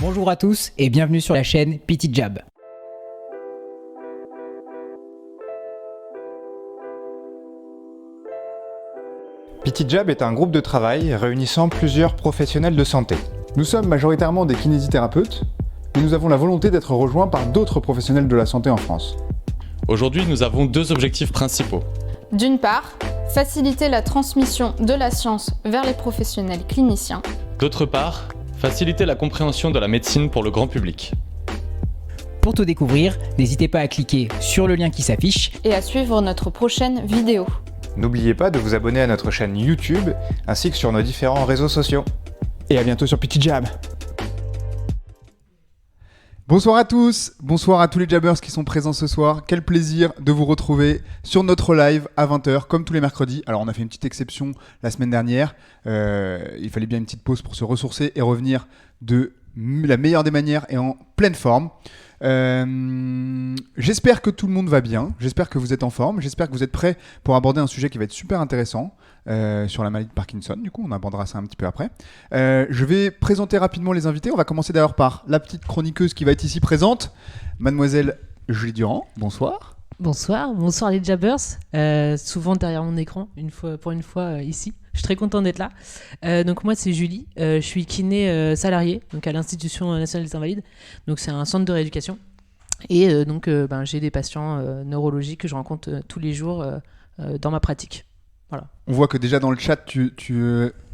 Bonjour à tous et bienvenue sur la chaîne Petit Jab. Petit Jab est un groupe de travail réunissant plusieurs professionnels de santé. Nous sommes majoritairement des kinésithérapeutes, mais nous avons la volonté d'être rejoints par d'autres professionnels de la santé en France. Aujourd'hui, nous avons deux objectifs principaux. D'une part, faciliter la transmission de la science vers les professionnels cliniciens. D'autre part, faciliter la compréhension de la médecine pour le grand public. Pour tout découvrir, n'hésitez pas à cliquer sur le lien qui s'affiche Et à suivre notre prochaine vidéo. N'oubliez pas de vous abonner à notre chaîne YouTube, ainsi que sur nos différents réseaux sociaux. Et à bientôt sur Petit Jab. Bonsoir à tous, bonsoir à tous les Jabbers qui sont présents ce soir. Quel plaisir de vous retrouver sur notre live à 20h, comme tous les mercredis. Alors on a fait une petite exception la semaine dernière. Il fallait bien une petite pause pour se ressourcer et revenir de la meilleure des manières et en pleine forme. J'espère que tout le monde va bien, j'espère que vous êtes en forme, j'espère que vous êtes prêts pour aborder un sujet qui va être super intéressant sur la maladie de Parkinson. Du coup, on abordera ça un petit peu après. Je vais présenter rapidement les invités. On va commencer d'ailleurs par la petite chroniqueuse qui va être ici présente, mademoiselle Julie Durand. Bonsoir. Bonsoir les Jabbers. Souvent derrière mon écran, pour une fois ici. Je suis très content d'être là. Donc moi c'est Julie, je suis kiné salariée donc à l'Institution nationale des invalides. Donc c'est un centre de rééducation. Et j'ai des patients neurologiques que je rencontre tous les jours dans ma pratique. Voilà. On voit que déjà dans le chat tu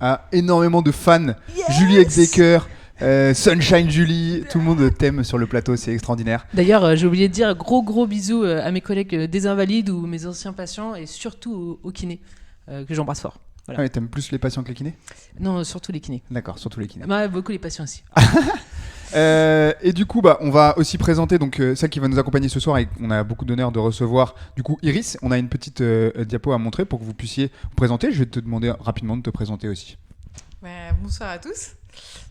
as énormément de fans. Yes. Julie avec des cœurs. Sunshine Julie, tout le monde t'aime sur le plateau, c'est extraordinaire. D'ailleurs, j'ai oublié de dire gros bisous à mes collègues des invalides ou mes anciens patients et surtout aux kinés que j'embrasse fort. Voilà. Ah, t'aimes plus les patients que les kinés ? Non, surtout les kinés. D'accord, surtout les kinés. Beaucoup les patients aussi. Et du coup, on va aussi présenter celle qui va nous accompagner ce soir et on a beaucoup d'honneur de recevoir du coup Iris. On a une petite diapo à montrer pour que vous puissiez vous présenter. Je vais te demander rapidement de te présenter aussi. Bonsoir à tous.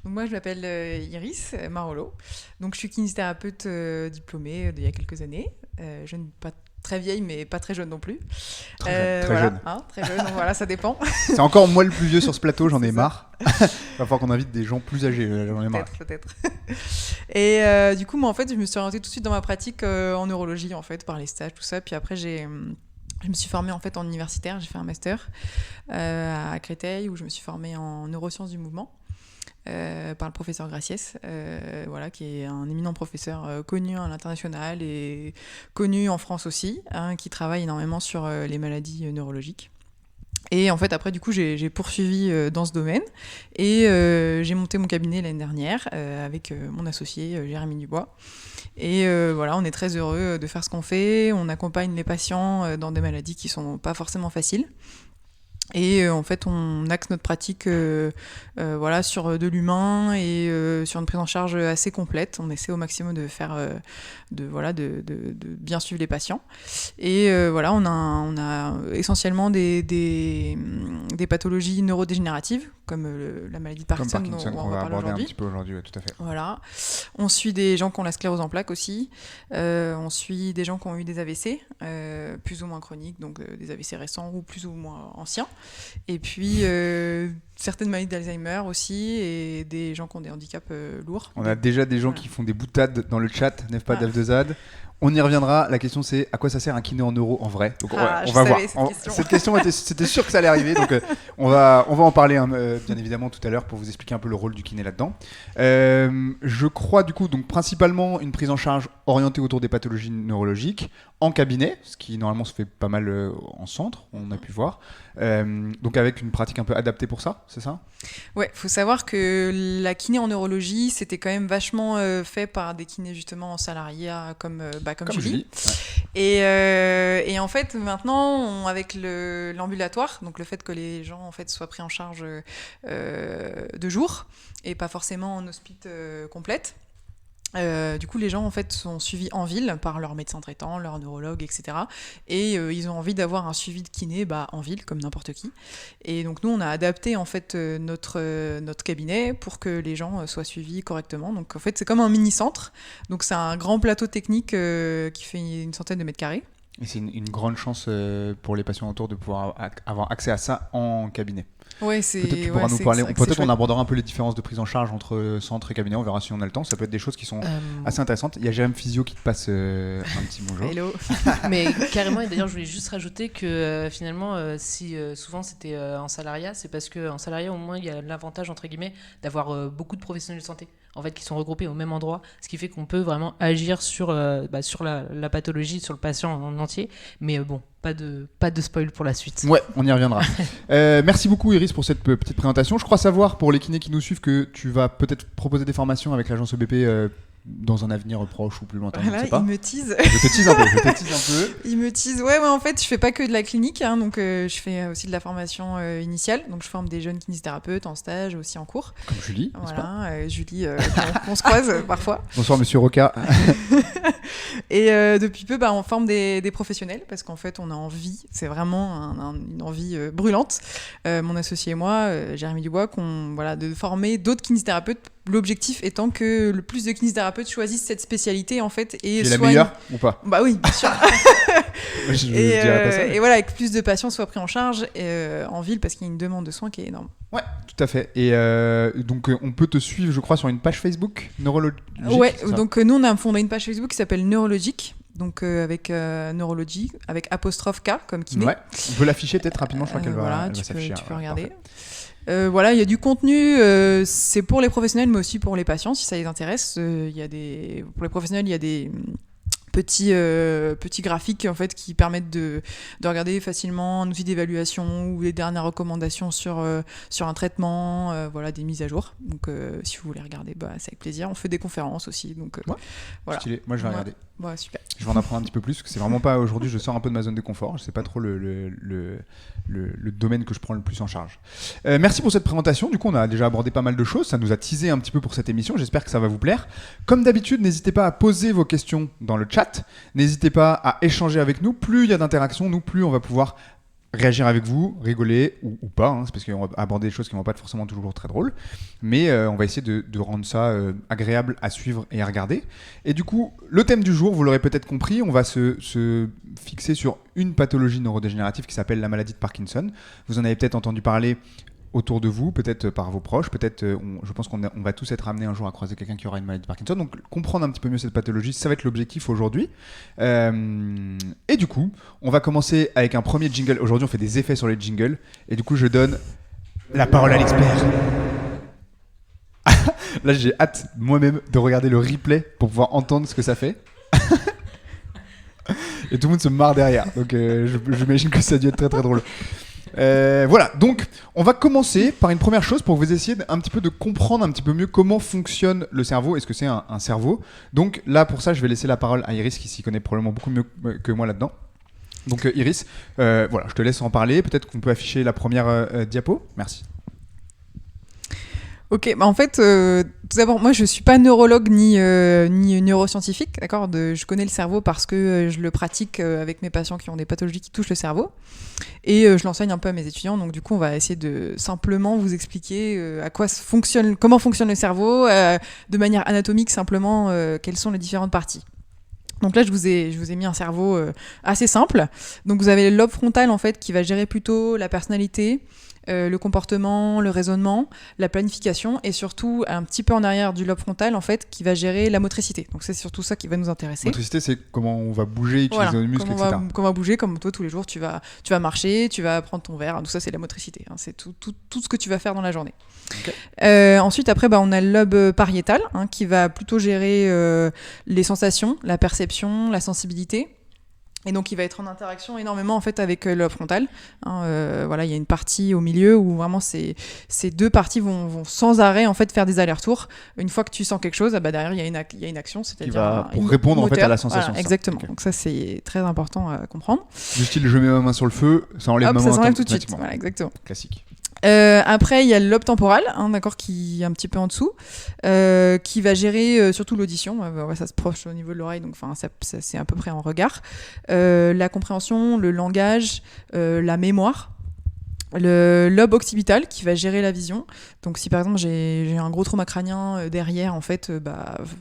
Donc moi je m'appelle Iris Marolo. Donc je suis kinésithérapeute diplômée il y a quelques années. Je ne suis pas très vieille mais pas très jeune non plus. Très voilà, jeune. Très jeune, donc voilà, ça dépend. C'est encore moi le plus vieux sur ce plateau, j'en ai marre. Il va falloir qu'on invite des gens plus âgés, j'en ai marre. Peut-être. Et du coup moi en fait je me suis orientée tout de suite dans ma pratique en neurologie en fait par les stages tout ça. Puis après je me suis formée en fait en universitaire, j'ai fait un master à Créteil où je me suis formée en neurosciences du mouvement. Par le professeur Graciès, qui est un éminent professeur connu à l'international et connu en France aussi, qui travaille énormément sur les maladies neurologiques. Et en fait, après, du coup, j'ai poursuivi dans ce domaine et j'ai monté mon cabinet l'année dernière avec mon associé Jérémy Dubois. Et on est très heureux de faire ce qu'on fait. On accompagne les patients dans des maladies qui sont pas forcément faciles. Et en fait, on axe notre pratique sur de l'humain et sur une prise en charge assez complète. On essaie au maximum de faire, de bien suivre les patients. Et on a essentiellement des pathologies neurodégénératives comme la maladie de Parkinson dont on va parler aujourd'hui. Un petit peu aujourd'hui, ouais, tout à fait. Voilà. On suit des gens qui ont la sclérose en plaques aussi. On suit des gens qui ont eu des AVC, plus ou moins chroniques, donc des AVC récents ou plus ou moins anciens. Et puis certaines maladies d'Alzheimer aussi et des gens qui ont des handicaps lourds. On a déjà des gens qui font des boutades dans le chat, n'est-ce pas, d'Af2Zad. On y reviendra. La question c'est à quoi ça sert un kiné en neuro en vrai. Donc on va voir. Cette question c'était sûr que ça allait arriver. Donc on va en parler bien évidemment tout à l'heure pour vous expliquer un peu le rôle du kiné là-dedans. Je crois du coup donc principalement une prise en charge orientée autour des pathologies neurologiques en cabinet, ce qui normalement se fait pas mal en centre, on a pu voir. Donc avec une pratique un peu adaptée pour ça, c'est ça ? Ouais, faut savoir que la kiné en neurologie, c'était quand même vachement fait par des kinés justement en salariat comme Julie. Ouais. Et en fait, maintenant, avec l'ambulatoire, donc le fait que les gens en fait soient pris en charge de jour et pas forcément en hospice complète. Du coup, les gens en fait sont suivis en ville par leur médecin traitant, leur neurologue, etc. Et ils ont envie d'avoir un suivi de kiné en ville, comme n'importe qui. Et donc nous, on a adapté en fait notre cabinet pour que les gens soient suivis correctement. Donc en fait, c'est comme un mini-centre. Donc c'est un grand plateau technique qui fait une centaine de mètres carrés. Et c'est une grande chance pour les patients autour de pouvoir avoir accès à ça en cabinet. Ouais, peut-être tu pourras nous parler. Peut-être on abordera un peu les différences de prise en charge entre centre et cabinet. On verra si on a le temps. Ça peut être des choses qui sont assez intéressantes. Il y a Jérém Physio qui te passe un petit bonjour. Hello. Mais carrément, et d'ailleurs, je voulais juste rajouter que finalement, si souvent c'était en salariat, c'est parce qu'en salariat, au moins, il y a l'avantage, entre guillemets, d'avoir beaucoup de professionnels de santé en fait, qui sont regroupés au même endroit, ce qui fait qu'on peut vraiment agir sur la pathologie, sur le patient en entier. Mais bon, pas de spoil pour la suite. Ouais, on y reviendra. Merci beaucoup Iris pour cette petite présentation. Je crois savoir pour les kinés qui nous suivent que tu vas peut-être proposer des formations avec l'agence EBP dans un avenir proche ou plus lointain. Voilà, je sais pas. il me tease. Je te tease un peu. Il me tease. Ouais, en fait, je fais pas que de la clinique, hein, donc je fais aussi de la formation initiale. Donc, je forme des jeunes kinésithérapeutes en stage, aussi en cours. Comme Julie. Voilà, Julie, on se croise parfois. Bonsoir Monsieur Roca. Et depuis peu, on forme des professionnels parce qu'en fait, on a envie, c'est vraiment une envie brûlante. Mon associé et moi, Jérémy Dubois, de former d'autres kinésithérapeutes. L'objectif étant que le plus de kinésithérapeutes choisissent cette spécialité en fait et la meilleure ou pas? Bah oui, bien sûr. je dirais pas ça, mais... Et voilà, que plus de patients soient pris en charge en ville parce qu'il y a une demande de soins qui est énorme. Ouais, tout à fait. Et donc on peut te suivre, je crois, sur une page Facebook Neurologique. Ouais, donc nous on a fondé une page Facebook qui s'appelle Neurologique. Donc avec neurologie, avec apostrophe K comme kiné. Ouais, on peut l'afficher peut-être rapidement, je crois qu'elle va s'afficher. Tu peux regarder. Voilà, il y a du contenu, c'est pour les professionnels mais aussi pour les patients si ça les intéresse. Pour les professionnels, il y a des petits graphiques en fait qui permettent de regarder facilement un outil d'évaluation ou les dernières recommandations sur un traitement, des mises à jour. Donc si vous voulez regarder, c'est avec plaisir. On fait des conférences aussi, donc voilà. Stylé. Moi je vais regarder. Ouais, super. Je vais en apprendre un petit peu plus parce que c'est vraiment pas aujourd'hui. Je sors un peu de ma zone de confort. Je sais pas trop le domaine que je prends le plus en charge. Merci pour cette présentation. Du coup, on a déjà abordé pas mal de choses. Ça nous a teasé un petit peu pour cette émission. J'espère que ça va vous plaire. Comme d'habitude, n'hésitez pas à poser vos questions dans le chat. N'hésitez pas à échanger avec nous. Plus il y a d'interactions, plus on va pouvoir réagir avec vous, rigoler ou pas, hein, c'est parce qu'on va aborder des choses qui ne vont pas être forcément toujours très drôles, mais on va essayer de rendre ça agréable à suivre et à regarder. Et du coup, le thème du jour, vous l'aurez peut-être compris, on va se fixer sur une pathologie neurodégénérative qui s'appelle la maladie de Parkinson. Vous en avez peut-être entendu parler autour de vous, peut-être par vos proches, peut-être, je pense qu'on va tous être amenés un jour à croiser quelqu'un qui aura une maladie de Parkinson, donc comprendre un petit peu mieux cette pathologie, ça va être l'objectif aujourd'hui. Et du coup, on va commencer avec un premier jingle. Aujourd'hui, on fait des effets sur les jingles, et du coup, je donne la parole à l'expert. Là, j'ai hâte moi-même de regarder le replay pour pouvoir entendre ce que ça fait. Et tout le monde se marre derrière, donc j'imagine que ça a dû être très très drôle. Voilà, donc on va commencer par une première chose pour que vous essayiez un petit peu de comprendre un petit peu mieux comment fonctionne le cerveau, est-ce que c'est un cerveau. Donc là pour ça je vais laisser la parole à Iris qui s'y connaît probablement beaucoup mieux que moi là-dedans. Donc Iris, voilà, je te laisse en parler, peut-être qu'on peut afficher la première diapo, merci. Ok, en fait, tout d'abord, moi je suis pas neurologue ni neuroscientifique, d'accord. Je connais le cerveau parce que je le pratique avec mes patients qui ont des pathologies qui touchent le cerveau, et je l'enseigne un peu à mes étudiants. Donc du coup, on va essayer de simplement vous expliquer comment fonctionne le cerveau, de manière anatomique simplement, quelles sont les différentes parties. Donc là, je vous ai mis un cerveau assez simple. Donc vous avez le lobe frontal en fait qui va gérer plutôt la personnalité, le comportement, le raisonnement, la planification, et surtout un petit peu en arrière du lobe frontal en fait qui va gérer la motricité. Donc c'est surtout ça qui va nous intéresser. Motricité, c'est comment on va bouger, utiliser nos muscles, etc. Comment on va bouger, comme toi tous les jours tu vas marcher, tu vas prendre ton verre, tout ça c'est la motricité, hein. C'est tout ce que tu vas faire dans la journée. Okay. Ensuite après on a le lobe pariétal qui va plutôt gérer les sensations, la perception, la sensibilité. Et donc il va être en interaction énormément en fait avec le lobe frontal. Voilà, il y a une partie au milieu où vraiment ces deux parties vont sans arrêt en fait faire des allers-retours. Une fois que tu sens quelque chose, derrière il y a une action, c'est-à-dire pour répondre moteur, en fait à la sensation. Voilà, exactement. Okay. Donc ça c'est très important à comprendre. Du style je mets ma main sur le feu, ça enlève ma main. Ça s'enlève tout de suite. Voilà, exactement. Classique. Après, il y a le lobe temporal, d'accord, qui est un petit peu en dessous, qui va gérer surtout l'audition. Ça se proche au niveau de l'oreille, donc ça c'est à peu près en regard. La compréhension, le langage, la mémoire. Le lobe occipital qui va gérer la vision. Donc si par exemple j'ai un gros trauma crânien derrière, en fait,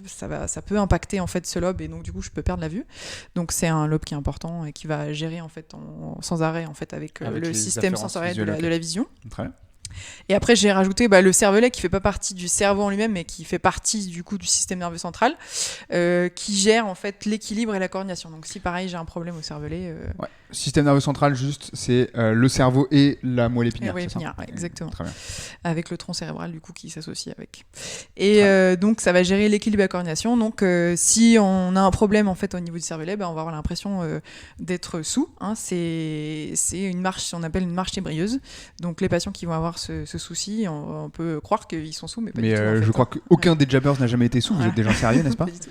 ça peut impacter en fait ce lobe et donc du coup je peux perdre la vue. Donc c'est un lobe qui est important et qui va gérer en fait sans arrêt en fait avec le système sensoriel de la vision. Très bien. Et après j'ai rajouté le cervelet qui fait pas partie du cerveau en lui-même mais qui fait partie du coup du système nerveux central qui gère en fait l'équilibre et la coordination. Donc si pareil j'ai un problème au cervelet Système nerveux central, juste, c'est le cerveau et la moelle épinière. Oui, épinière, exactement. Très bien. Avec le tronc cérébral du coup qui s'associe avec. Et donc ça va gérer l'équilibre et la coordination. Donc si on a un problème en fait au niveau du cervelet, on va avoir l'impression d'être sous. Hein. C'est une marche, on appelle une marche ténébrieuse. Donc les patients qui vont avoir ce souci, on peut croire qu'ils sont sous, mais pas du tout. Je crois qu'aucun des jabbers n'a jamais été sous. Vous êtes des gens sérieux, n'est-ce pas? Pas du tout.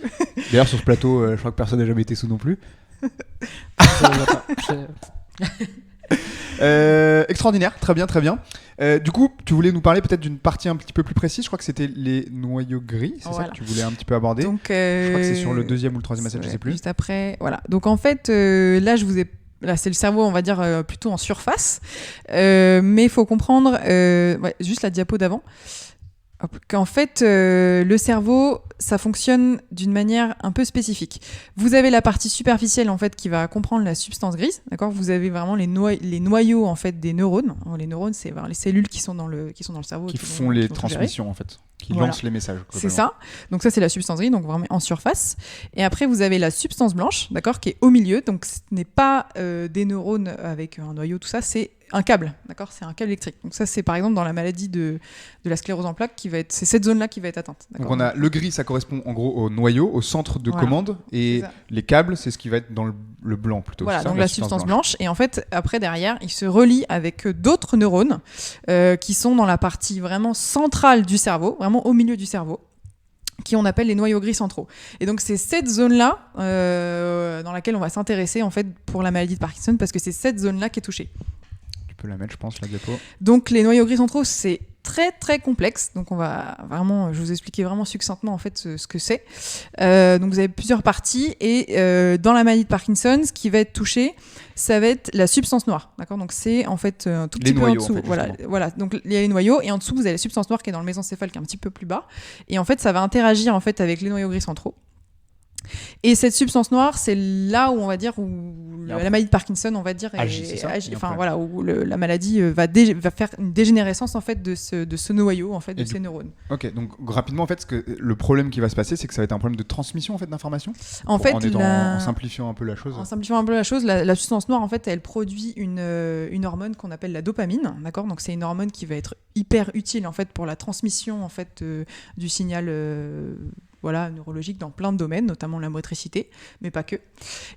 D'ailleurs, sur ce plateau, je crois que personne n'a jamais été sous non plus. Extraordinaire, très bien, très bien. Du coup, tu voulais nous parler peut-être d'une partie un petit peu plus précise. Je crois que c'était les noyaux gris, c'est ça que tu voulais un petit peu aborder. Donc, je crois que c'est sur le 2e ou le 3e message, je sais plus. Juste après, voilà. Donc en fait, là c'est le cerveau, on va dire plutôt en surface, mais il faut comprendre, juste la diapo d'avant. Qu'en fait, le cerveau, ça fonctionne d'une manière un peu spécifique. Vous avez la partie superficielle en fait qui va comprendre la substance grise, d'accord ? Vous avez vraiment les noyaux en fait des neurones. Alors, les neurones, c'est les cellules qui sont dans le cerveau, qui font les transmissions en fait, qui lancent les messages. C'est ça. Donc ça, c'est la substance grise, donc vraiment en surface. Et après, vous avez la substance blanche, d'accord, qui est au milieu. Donc ce n'est pas des neurones avec un noyau, tout ça, c'est un câble, d'accord, c'est un câble électrique. Donc ça, c'est par exemple dans la maladie de la sclérose en plaques c'est cette zone-là qui va être atteinte. Donc on a le gris, ça correspond en gros au noyau, au centre de commande, et les câbles, c'est ce qui va être dans le blanc plutôt. Voilà, donc la substance blanche. Et en fait, après derrière, il se relie avec d'autres neurones qui sont dans la partie vraiment centrale du cerveau, vraiment au milieu du cerveau, qui on appelle les noyaux gris centraux. Et donc c'est cette zone-là dans laquelle on va s'intéresser en fait pour la maladie de Parkinson, parce que c'est cette zone-là qui est touchée. Tu peux la mettre, je pense, la diapo. Donc les noyaux gris centraux, c'est très très complexe. Donc on va vraiment, je vous expliquer vraiment succinctement en fait ce que c'est. Donc vous avez plusieurs parties et dans la maladie de Parkinson, ce qui va être touché, ça va être la substance noire, d'accord ? Donc c'est en fait un tout petit peu en dessous. En fait, voilà. Donc il y a les noyaux et en dessous vous avez la substance noire qui est dans le mésencéphale qui est un petit peu plus bas. Et en fait ça va interagir en fait avec les noyaux gris centraux. Et cette substance noire, c'est là où on va dire où la maladie de Parkinson, on va dire, où la maladie va faire une dégénérescence en fait de ce noyau en fait de ces neurones. Ok, donc rapidement en fait, le problème qui va se passer, c'est que ça va être un problème de transmission en fait d'informations. En simplifiant un peu la chose. En simplifiant un peu la chose, la substance noire en fait, elle produit une hormone qu'on appelle la dopamine, d'accord ? Donc c'est une hormone qui va être hyper utile en fait pour la transmission en fait du signal. Neurologique dans plein de domaines, notamment la motricité, mais pas que.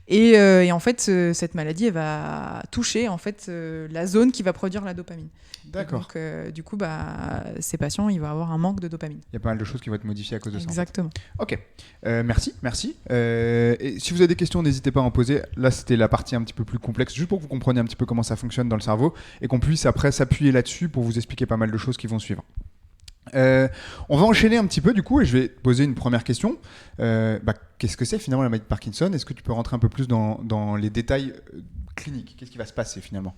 Et en fait, cette maladie, elle va toucher en fait la zone qui va produire la dopamine. D'accord. Et donc, du coup, ces patients, ils vont avoir un manque de dopamine. Il y a pas mal de choses qui vont être modifiées à cause de ça. Exactement. Ok. Merci. Et si vous avez des questions, n'hésitez pas à en poser. Là, c'était la partie un petit peu plus complexe, juste pour que vous compreniez un petit peu comment ça fonctionne dans le cerveau et qu'on puisse après s'appuyer là-dessus pour vous expliquer pas mal de choses qui vont suivre. On va enchaîner un petit peu du coup et je vais poser une première question. Qu'est-ce que c'est finalement la maladie de Parkinson ? Est-ce que tu peux rentrer un peu plus dans les détails cliniques ? Qu'est-ce qui va se passer finalement ?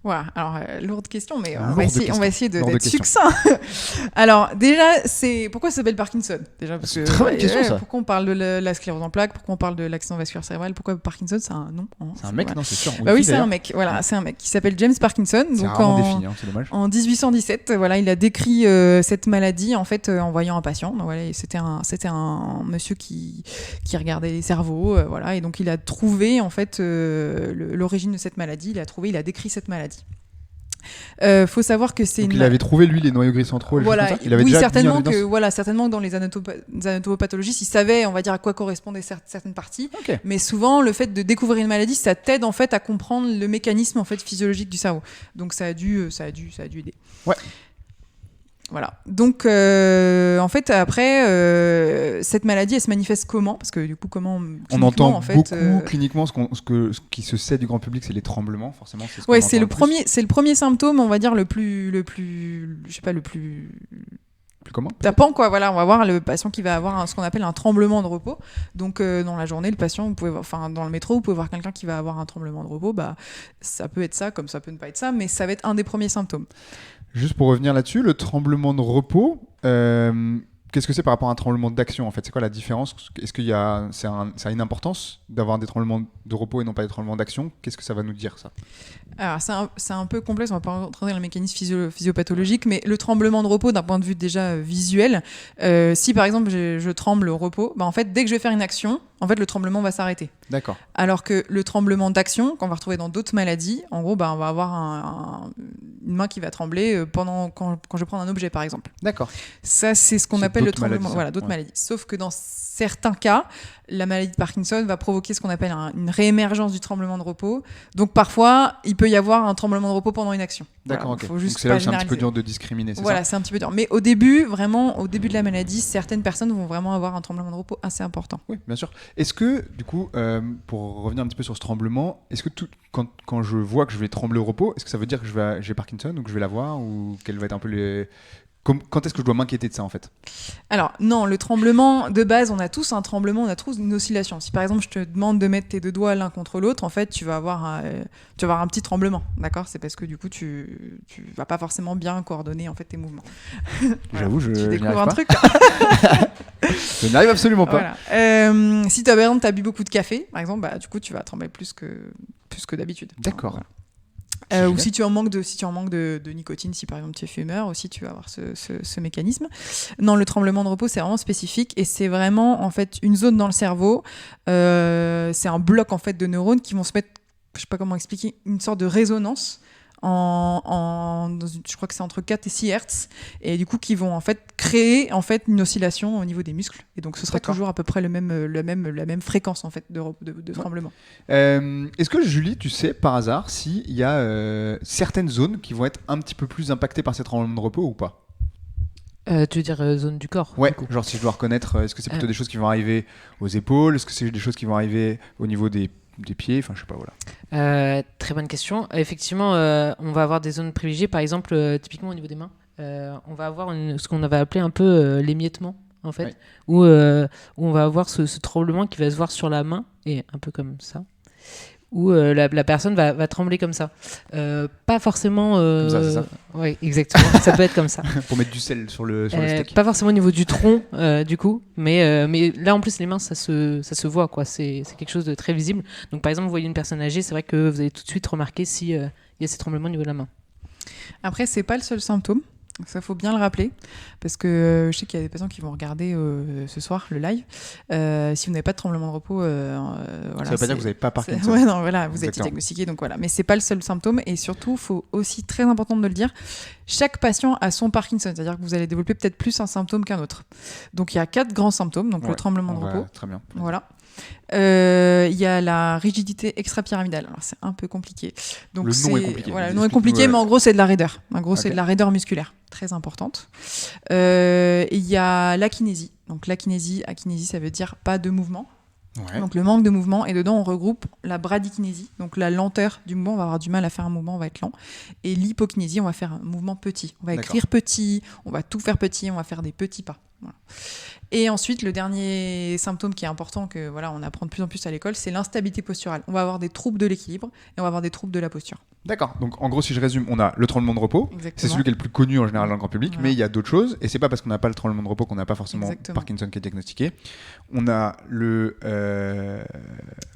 Voilà, alors lourde question, mais on va essayer d'être question. succinct. Alors déjà, pourquoi ça s'appelle Parkinson ? Déjà parce que très bonne question, ça. Pourquoi on parle de la sclérose en plaques ? Pourquoi on parle de l'accident vasculaire cérébrale ? Pourquoi Parkinson ? C'est un nom. C'est un mec, non, c'est sûr. Oui, c'est un mec. Voilà, c'est un mec qui s'appelle James Parkinson. C'est donc rarement défini, c'est dommage. En 1817, voilà, il a décrit cette maladie en fait en voyant un patient. Donc, voilà, c'était un monsieur qui regardait les cerveaux, voilà, et donc il a trouvé en fait l'origine de cette maladie. Il a décrit cette maladie. Faut savoir que c'est il avait trouvé lui les noyaux gris centraux. Voilà, il avait oui, déjà certainement que dans les anatomopathologistes, ils savaient, on va dire, à quoi correspondaient certaines parties. Okay. Mais souvent, le fait de découvrir une maladie, ça t'aide en fait à comprendre le mécanisme en fait physiologique du cerveau. Donc ça a dû aider. Ouais. Voilà. Donc, en fait, après, cette maladie, elle se manifeste comment ? Parce que du coup, on entend en fait, beaucoup cliniquement ce qui se sait du grand public, c'est les tremblements, forcément. C'est le premier symptôme, on va dire le plus plus commun. Tapant, quoi, voilà, on va voir le patient qui va avoir ce qu'on appelle un tremblement de repos. Donc, dans la journée, le patient, dans le métro, vous pouvez voir quelqu'un qui va avoir un tremblement de repos. Bah, ça peut être ça, comme ça peut ne pas être ça, mais ça va être un des premiers symptômes. Juste pour revenir là-dessus, le tremblement de repos, qu'est-ce que c'est par rapport à un tremblement d'action en fait? C'est quoi la différence? Est-ce qu'il y a, ça a une importance d'avoir des tremblements de repos et non pas des tremblements d'action? Qu'est-ce que ça va nous dire, ça? Alors, c'est un peu complexe, on va pas rentrer dans le mécanisme physiopathologique, mais le tremblement de repos, d'un point de vue déjà visuel, si par exemple je tremble au repos, bah, en fait, dès que je vais faire une action, en fait, le tremblement va s'arrêter. D'accord. Alors que le tremblement d'action, qu'on va retrouver dans d'autres maladies, en gros, bah, on va avoir une main qui va trembler quand je prends un objet, par exemple. D'accord. Ça, c'est ce qu'on appelle le tremblement. Voilà, d'autres maladies. Sauf que dans certains cas, la maladie de Parkinson va provoquer ce qu'on appelle une réémergence du tremblement de repos. Donc parfois, il peut y avoir un tremblement de repos pendant une action. D'accord, voilà, ok. Faut juste donc c'est là où pas c'est un petit peu généraliser. dur de discriminer, c'est Voilà, ça? c'est un petit peu dur. Mais au début de la maladie, certaines personnes vont vraiment avoir un tremblement de repos assez important. Oui, bien sûr. Est-ce que, du coup, pour revenir un petit peu sur ce tremblement, est-ce que quand je vois que je vais trembler au repos, est-ce que ça veut dire que j'ai Parkinson ou que je vais l'avoir, ou quel va être un peu les... Quand est-ce que je dois m'inquiéter de ça, en fait? Alors, non, le tremblement, de base, on a tous un tremblement, on a tous une oscillation. Si par exemple, je te demande de mettre tes deux doigts l'un contre l'autre, en fait, tu vas avoir un petit tremblement, d'accord? C'est parce que du coup, tu vas pas forcément bien coordonner en fait tes mouvements. J'avoue, je Tu n'y découvres arrive un pas. truc. Je n'y arrive absolument pas. Voilà. Si par exemple, tu as bu beaucoup de café, par exemple, bah, du coup, tu vas trembler plus que d'habitude. D'accord. Voilà. C'est Ou si tu en manques de nicotine, si par exemple tu es fumeur, aussi tu vas avoir ce mécanisme. Non, le tremblement de repos, c'est vraiment spécifique et c'est vraiment en fait une zone dans le cerveau. C'est un bloc en fait de neurones qui vont se mettre, je sais pas comment expliquer, une sorte de résonance. Je crois que c'est entre 4 et 6 Hertz, et du coup qui vont en fait créer en fait une oscillation au niveau des muscles, et donc ce sera D'accord. toujours à peu près la même fréquence en fait de tremblement. Est-ce que Julie, tu sais par hasard s'il y a certaines zones qui vont être un petit peu plus impactées par ces tremblements de repos ou pas? Tu veux dire zone du corps? Ouais, genre si je dois reconnaître, est-ce que c'est plutôt des choses qui vont arriver aux épaules? Est-ce que c'est des choses qui vont arriver au niveau des pieds? Enfin, je sais pas, voilà. Très bonne question. Effectivement, on va avoir des zones privilégiées, par exemple, typiquement au niveau des mains. On va avoir ce qu'on avait appelé un peu l'émiettement, en fait, où on va avoir ce tremblement qui va se voir sur la main, et un peu comme ça, où la personne va trembler comme ça. Pas forcément... Comme ça, c'est ça? Oui, exactement. Ça peut être comme ça. Pour mettre du sel sur le steak. Pas forcément au niveau du tronc, du coup, mais là, en plus, les mains, ça se voit, quoi. C'est quelque chose de très visible. Donc, par exemple, vous voyez une personne âgée, c'est vrai que vous allez tout de suite remarquer s'il y a ces tremblements au niveau de la main. Après, c'est pas le seul symptôme. Ça, faut bien le rappeler, parce que je sais qu'il y a des patients qui vont regarder ce soir le live. Si vous n'avez pas de tremblement de repos, voilà, ça veut pas dire que vous n'avez pas Parkinson. Ouais, non, voilà, vous êtes Exactement. diagnostiqué, donc voilà. Mais c'est pas le seul symptôme, et surtout, faut aussi très important de le dire. Chaque patient a son Parkinson, c'est-à-dire que vous allez développer peut-être plus un symptôme qu'un autre. Donc il y a 4 grands symptômes, donc le tremblement de repos. Très bien. Voilà. Il y a la rigidité extra-pyramidale. Alors c'est un peu compliqué. Donc Le nom est compliqué. Voilà, le nom est compliqué, mais en gros c'est de la raideur. En gros c'est de la raideur musculaire, très importante. Il y a l'akinésie. Donc l'akinésie, ça veut dire pas de mouvement. Ouais. Donc le manque de mouvement, et dedans on regroupe la bradykinésie, donc la lenteur du mouvement, on va avoir du mal à faire un mouvement, on va être lent, et l'hypokinésie, on va faire un mouvement petit, on va écrire petit, on va tout faire petit, on va faire des petits pas. Voilà. Et ensuite le dernier symptôme qui est important, que voilà, on apprend de plus en plus à l'école, c'est l'instabilité posturale. On va avoir des troubles de l'équilibre et on va avoir des troubles de la posture. D'accord, donc en gros si je résume, on a le tremblement de repos. Exactement. C'est celui qui est le plus connu en général dans le grand public, Voilà. mais il y a d'autres choses, et c'est pas parce qu'on n'a pas le tremblement de repos qu'on n'a pas forcément Parkinson qui est diagnostiqué. On a le...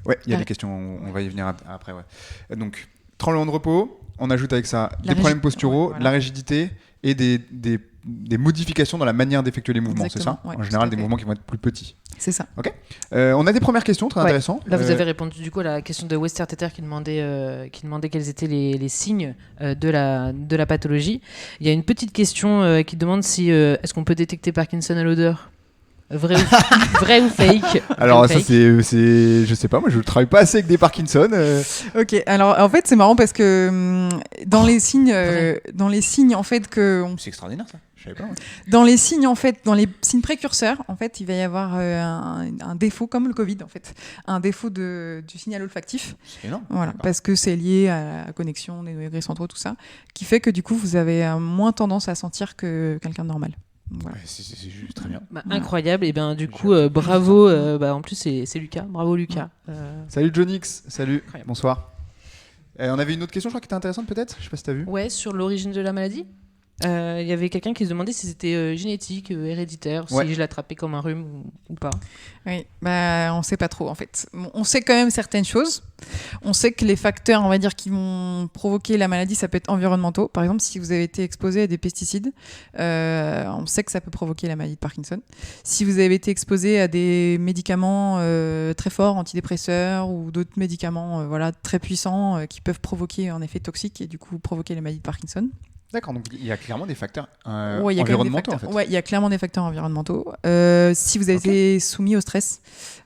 Ouais, il y a des questions, on va y venir après. Ouais. Donc, tremblement de repos, on ajoute avec ça des problèmes posturaux, voilà. de la rigidité et des modifications dans la manière d'effectuer les mouvements, Exactement, c'est ça? ouais, En général, tout à des fait. mouvements qui vont être plus petits. C'est ça. Ok. On a des premières questions très intéressantes. Là, vous avez répondu du coup à la question de Westerteter qui demandait quels étaient les signes de la pathologie. Il y a une petite question qui demande si est-ce qu'on peut détecter Parkinson à l'odeur? Vrai ou fake? Alors Vrai ou ça fake? c'est je sais pas, moi je travaille pas assez avec des Parkinson. Ok, alors en fait c'est marrant parce que dans les signes en fait que C'est extraordinaire ça. Je savais pas. Ouais. dans les signes précurseurs, en fait, il va y avoir un défaut, comme le Covid, en fait, un défaut du signal olfactif. C'est énorme. Voilà, parce que c'est lié à la connexion des degrés centraux, tout ça, qui fait que du coup, vous avez moins tendance à sentir que quelqu'un de normal. Voilà. Ouais, c'est juste très bien. Incroyable. Et du coup, bravo. En plus, c'est Lucas. Bravo, Lucas. Salut Jonix. Salut. Incroyable. Bonsoir. On avait une autre question, je crois, qui était intéressante peut-être. Je sais pas si t'as vu. Ouais, sur l'origine de la maladie. Il y avait quelqu'un qui se demandait si c'était génétique, héréditaire, si je l'attrapais comme un rhume ou pas. Oui, on sait pas trop en fait. On sait quand même certaines choses. On sait que les facteurs, on va dire, qui vont provoquer la maladie, ça peut être environnementaux. Par exemple, si vous avez été exposé à des pesticides, on sait que ça peut provoquer la maladie de Parkinson. Si vous avez été exposé à des médicaments très forts, antidépresseurs ou d'autres médicaments très puissants qui peuvent provoquer un effet toxique et du coup provoquer la maladie de Parkinson. D'accord, donc il y a clairement des facteurs Ouais, environnementaux en fait. Ouais, il y a clairement des facteurs environnementaux. Si vous avez été soumis au stress,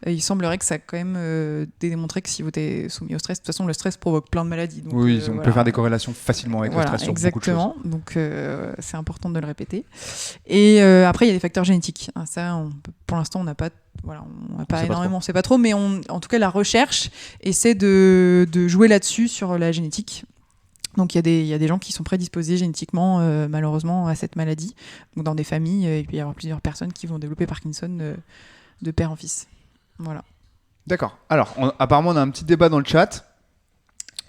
il semblerait que ça a quand même démontré que si vous êtes soumis au stress, de toute façon le stress provoque plein de maladies. Donc, oui, on peut faire des corrélations facilement avec le stress sur beaucoup de choses. Exactement, donc c'est important de le répéter. Et après, il y a des facteurs génétiques. Ça, pour l'instant, on n'a pas... on n'a pas énormément, on ne sait pas trop, mais en tout cas, la recherche essaie de jouer là-dessus sur la génétique. Donc il y a des gens qui sont prédisposés génétiquement malheureusement à cette maladie. Donc dans des familles, il peut y avoir plusieurs personnes qui vont développer Parkinson de père en fils. Voilà. D'accord. Alors apparemment on a un petit débat dans le chat.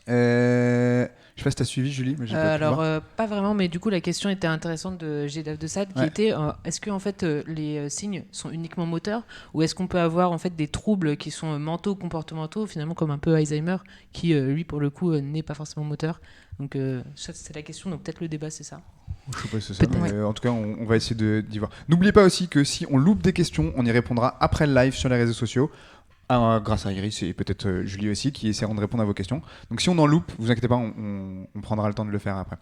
Je sais pas si tu as suivi Julie, mais j'ai pas vraiment, mais du coup la question était intéressante de GDF de Sade qui était est-ce que en fait les signes sont uniquement moteurs ou est-ce qu'on peut avoir en fait des troubles qui sont mentaux, comportementaux, finalement comme un peu Alzheimer qui lui pour le coup n'est pas forcément moteur. Donc ça c'est la question, donc peut-être le débat c'est ça. Je sais pas si c'est ça, mais en tout cas on va essayer d'y voir. N'oubliez pas aussi que si on loupe des questions, on y répondra après le live sur les réseaux sociaux. Grâce à Iris et peut-être Julie aussi qui essaieront de répondre à vos questions. Donc si on en loupe, vous inquiétez pas, on prendra le temps de le faire après.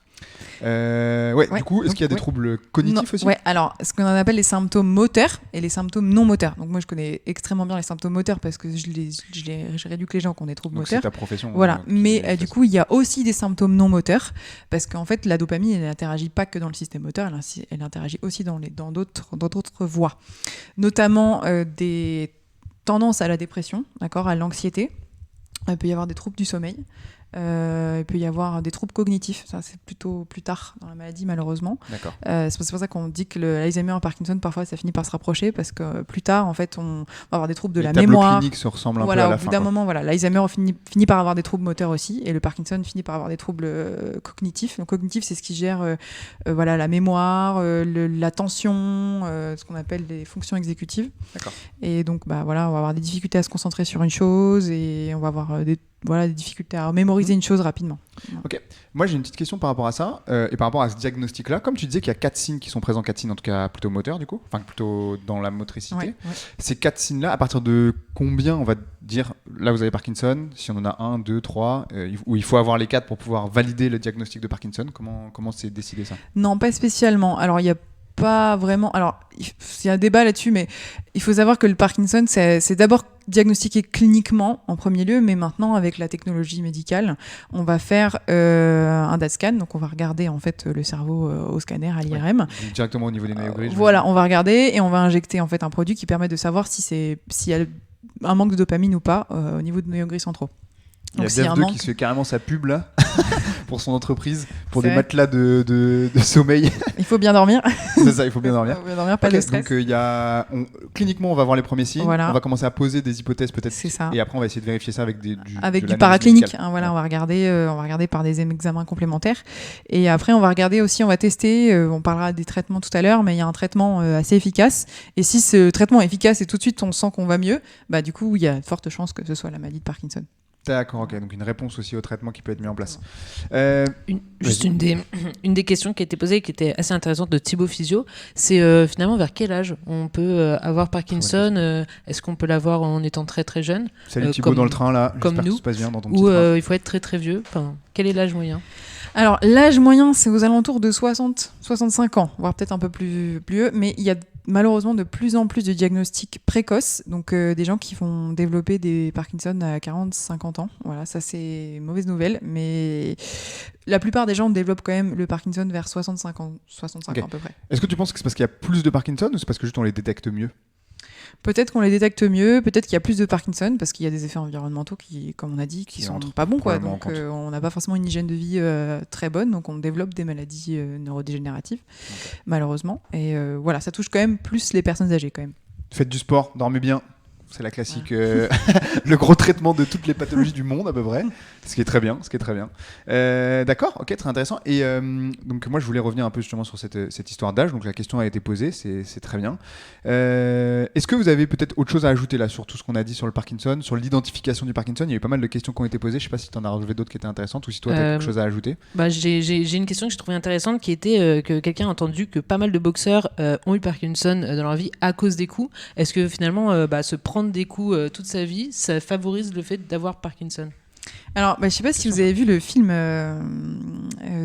Du coup, est-ce qu'il y a des troubles cognitifs aussi ? Ouais, alors ce qu'on appelle les symptômes moteurs et les symptômes non moteurs. Donc moi je connais extrêmement bien les symptômes moteurs parce que je rééduque les gens qui ont des troubles moteurs. C'est ta profession. Voilà, mais du coup il y a aussi des symptômes non moteurs parce qu'en fait la dopamine elle n'interagit pas que dans le système moteur, elle interagit aussi dans d'autres voies, notamment des tendance à la dépression, d'accord, à l'anxiété. Il peut y avoir des troubles du sommeil. Il peut y avoir des troubles cognitifs. Ça, c'est plutôt plus tard dans la maladie, malheureusement. D'accord. C'est pour ça qu'on dit que l'Alzheimer et Parkinson, parfois, ça finit par se rapprocher parce que plus tard, en fait, on va avoir des troubles de la mémoire. Les tableaux cliniques se ressemblent un peu à la fin. Au bout d'un moment, l'Alzheimer finit par avoir des troubles moteurs aussi, et le Parkinson finit par avoir des troubles cognitifs. Donc, cognitif, c'est ce qui gère la mémoire, l'attention, ce qu'on appelle les fonctions exécutives. D'accord. Et donc, on va avoir des difficultés à se concentrer sur une chose, et on va avoir des difficultés à mémoriser une chose rapidement. Ok. Moi, j'ai une petite question par rapport à ça et par rapport à ce diagnostic-là. Comme tu disais qu'il y a 4 signes qui sont présents, 4 signes en tout cas plutôt moteurs du coup, enfin plutôt dans la motricité. Ouais. Ces 4 signes-là, à partir de combien on va dire, là vous avez Parkinson, si on en a 1, 2, 3, où il faut avoir les 4 pour pouvoir valider le diagnostic de Parkinson, comment c'est décidé ça ? Non, pas spécialement. Alors, il y a pas vraiment... Alors, il y a un débat là-dessus, mais il faut savoir que le Parkinson, c'est d'abord diagnostiqué cliniquement en premier lieu, mais maintenant, avec la technologie médicale, on va faire un DAT scan, donc on va regarder en fait le cerveau au scanner, à l'IRM. Ouais, directement au niveau des noyaux gris. Voilà, on va regarder et on va injecter en fait un produit qui permet de savoir s'il y a un manque de dopamine ou pas au niveau de noyaux gris centraux. Il y a Dev2 qui se fait carrément sa pub là pour son entreprise, pour des matelas de sommeil. Il faut bien dormir. C'est ça, il faut bien dormir. Pas de stress. Donc cliniquement, on va voir les premiers signes. Voilà. On va commencer à poser des hypothèses peut-être. C'est ça. Et après, on va essayer de vérifier ça avec du paraclinique. On va regarder par des examens complémentaires. Et après, on va regarder aussi, on va tester. On parlera des traitements tout à l'heure, mais il y a un traitement assez efficace. Et si ce traitement est efficace et tout de suite on sent qu'on va mieux, du coup, il y a de fortes chances que ce soit la maladie de Parkinson. D'accord, ok. Donc une réponse aussi au traitement qui peut être mis en place. Une des questions qui a été posée, qui était assez intéressante de Thibaut Physio, c'est finalement vers quel âge on peut avoir Parkinson. Est-ce qu'on peut l'avoir en étant très très jeune ? Salut Thibaut dans le train là. Comme J'espère nous. que tout se passe bien dans ton petit Ou train. il faut être très très vieux. Quel est l'âge moyen ? Alors, l'âge moyen, c'est aux alentours de 60-65 ans, voire peut-être un peu plus vieux, mais il y a malheureusement de plus en plus de diagnostics précoces, donc des gens qui vont développer des Parkinson à 40-50 ans. Voilà, ça c'est une mauvaise nouvelle, mais la plupart des gens développent quand même le Parkinson vers 65 ans à peu près. Est-ce que tu penses que c'est parce qu'il y a plus de Parkinson ou c'est parce que juste on les détecte mieux ? Peut-être qu'on les détecte mieux, peut-être qu'il y a plus de Parkinson parce qu'il y a des effets environnementaux qui, comme on a dit, qui sont pas bons, quoi. Donc on n'a pas forcément une hygiène de vie très bonne, donc on développe des maladies neurodégénératives, malheureusement. Et voilà, ça touche quand même plus les personnes âgées, quand même. Faites du sport, dormez bien. C'est la classique, le gros traitement de toutes les pathologies du monde à peu près, ce qui est très bien. D'accord, ok, très intéressant. Et donc moi je voulais revenir un peu justement sur cette histoire d'âge, donc la question a été posée, c'est très bien. Est-ce que vous avez peut-être autre chose à ajouter là sur tout ce qu'on a dit sur le Parkinson, sur l'identification du Parkinson? Il y a eu pas mal de questions qui ont été posées, je sais pas si tu en as relevé d'autres qui étaient intéressantes ou si toi tu as quelque chose à ajouter. J'ai une question que j'ai trouvée intéressante qui était que quelqu'un a entendu que pas mal de boxeurs ont eu Parkinson dans leur vie à cause des coups. Est-ce que finalement se prendre des coups toute sa vie, ça favorise le fait d'avoir Parkinson? Alors, je sais pas si vous avez vu le film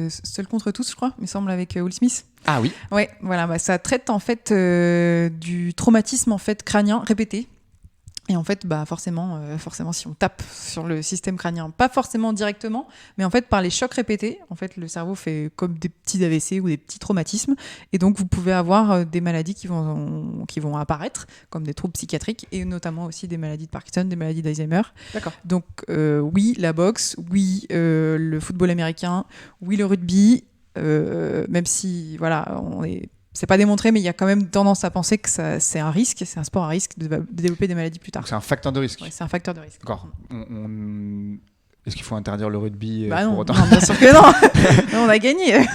Seul contre tous, je crois, il me semble, avec Will Smith. Ah oui. Ouais, voilà, ça traite en fait du traumatisme en fait crânien répété. Et en fait, forcément, si on tape sur le système crânien, pas forcément directement, mais en fait, par les chocs répétés, en fait, le cerveau fait comme des petits AVC ou des petits traumatismes. Et donc, vous pouvez avoir des maladies qui vont apparaître, comme des troubles psychiatriques, et notamment aussi des maladies de Parkinson, des maladies d'Alzheimer. D'accord. Donc, oui, la boxe, oui, le football américain, oui, le rugby, même si, voilà, c'est pas démontré, mais il y a quand même tendance à penser que c'est un risque, c'est un sport à risque de développer des maladies plus tard. Donc c'est un facteur de risque. Oui, c'est un facteur de risque. D'accord. Est-ce qu'il faut interdire le rugby non, pour autant? non, bien sûr que non. Non, on a gagné.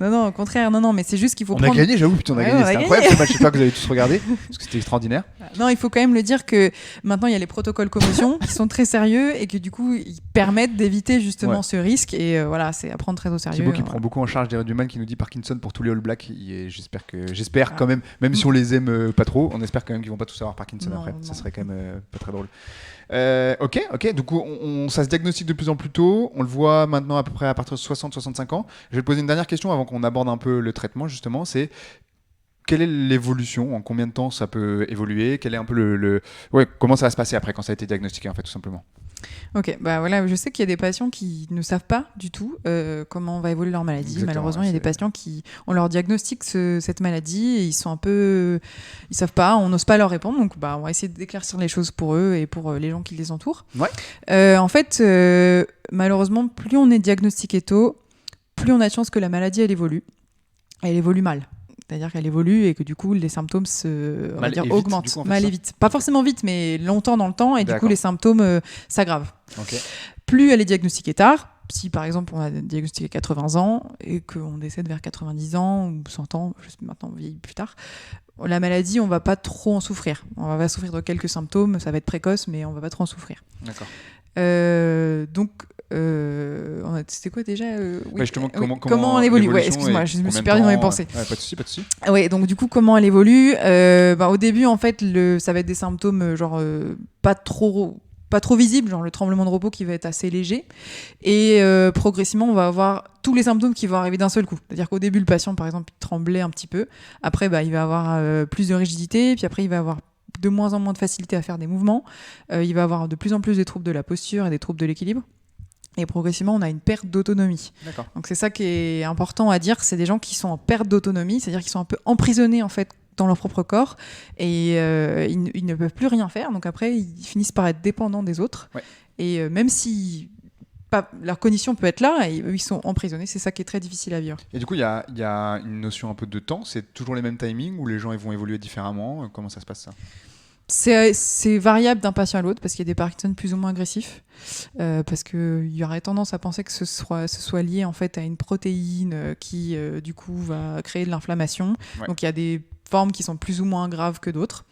non, au contraire, non, mais c'est juste qu'il faut on a gagné, j'avoue, putain, on a gagné. C'était incroyable ce match, je sais pas que vous avez tous regardé, parce que c'était extraordinaire. Non, il faut quand même le dire que maintenant il y a les protocoles commotion qui sont très sérieux et que du coup ils permettent d'éviter justement ce risque et voilà, c'est à prendre très au sérieux. Thibaut qui prend beaucoup en charge des Rugbyman qui nous dit Parkinson pour tous les All Blacks. J'espère quand même si on les aime pas trop, on espère quand même qu'ils vont pas tous avoir Parkinson après. Ça serait quand même pas très drôle. Ok, du coup ça se diagnostique de plus en plus tôt, on le voit maintenant à peu près à partir de 60-65 ans. Je vais te poser une dernière question avant qu'on aborde un peu le traitement justement, c'est quelle est l'évolution, en combien de temps ça peut évoluer, quel est un peu comment ça va se passer après quand ça a été diagnostiqué en fait tout simplement. Ok, voilà, je sais qu'il y a des patients qui ne savent pas du tout comment va évoluer leur maladie. Exactement, malheureusement, il y a des patients on leur diagnostique cette maladie et ils savent pas, on n'ose pas leur répondre, donc on va essayer d'éclaircir les choses pour eux et pour les gens qui les entourent. Ouais. En fait, malheureusement, plus on est diagnostiqué tôt, plus on a de chance que la maladie elle évolue mal. C'est-à-dire qu'elle évolue et que du coup les symptômes augmentent mal et vite. Pas forcément vite, mais longtemps dans le temps et du coup les symptômes s'aggravent. Okay. Plus elle est diagnostiquée tard, si par exemple on a diagnostiqué 80 ans et qu'on décède vers 90 ans ou 100 ans, juste maintenant on vieillit plus tard, la maladie on va pas trop en souffrir. On va souffrir de quelques symptômes, ça va être précoce mais on va pas trop en souffrir. D'accord. Donc c'était quoi déjà justement, comment elle évolue. Excuse-moi, je me suis perdue dans mes pensées. Pas de souci. Donc du coup, comment elle évolue au début, en fait, ça va être des symptômes pas trop visibles, genre le tremblement de repos qui va être assez léger. Et progressivement, on va avoir tous les symptômes qui vont arriver d'un seul coup. C'est-à-dire qu'au début, le patient, par exemple, il tremblait un petit peu. Après, il va avoir plus de rigidité. Puis après, il va avoir de moins en moins de facilité à faire des mouvements. Il va avoir de plus en plus des troubles de la posture et des troubles de l'équilibre. Et progressivement, on a une perte d'autonomie. D'accord. Donc c'est ça qui est important à dire, c'est des gens qui sont en perte d'autonomie, c'est-à-dire qu'ils sont un peu emprisonnés en fait dans leur propre corps et ils ne peuvent plus rien faire. Donc après, ils finissent par être dépendants des autres. Ouais. Et même si leur cognition peut être là, et eux, ils sont emprisonnés. C'est ça qui est très difficile à vivre. Et du coup, il y a une notion un peu de temps. C'est toujours les mêmes timings ou les gens ils vont évoluer différemment? Comment ça se passe ça? C'est variable d'un patient à l'autre parce qu'il y a des Parkinson plus ou moins agressifs parce qu'il y aurait tendance à penser que ce soit lié en fait à une protéine qui du coup va créer de l'inflammation. Ouais. Donc il y a des formes qui sont plus ou moins graves que d'autres.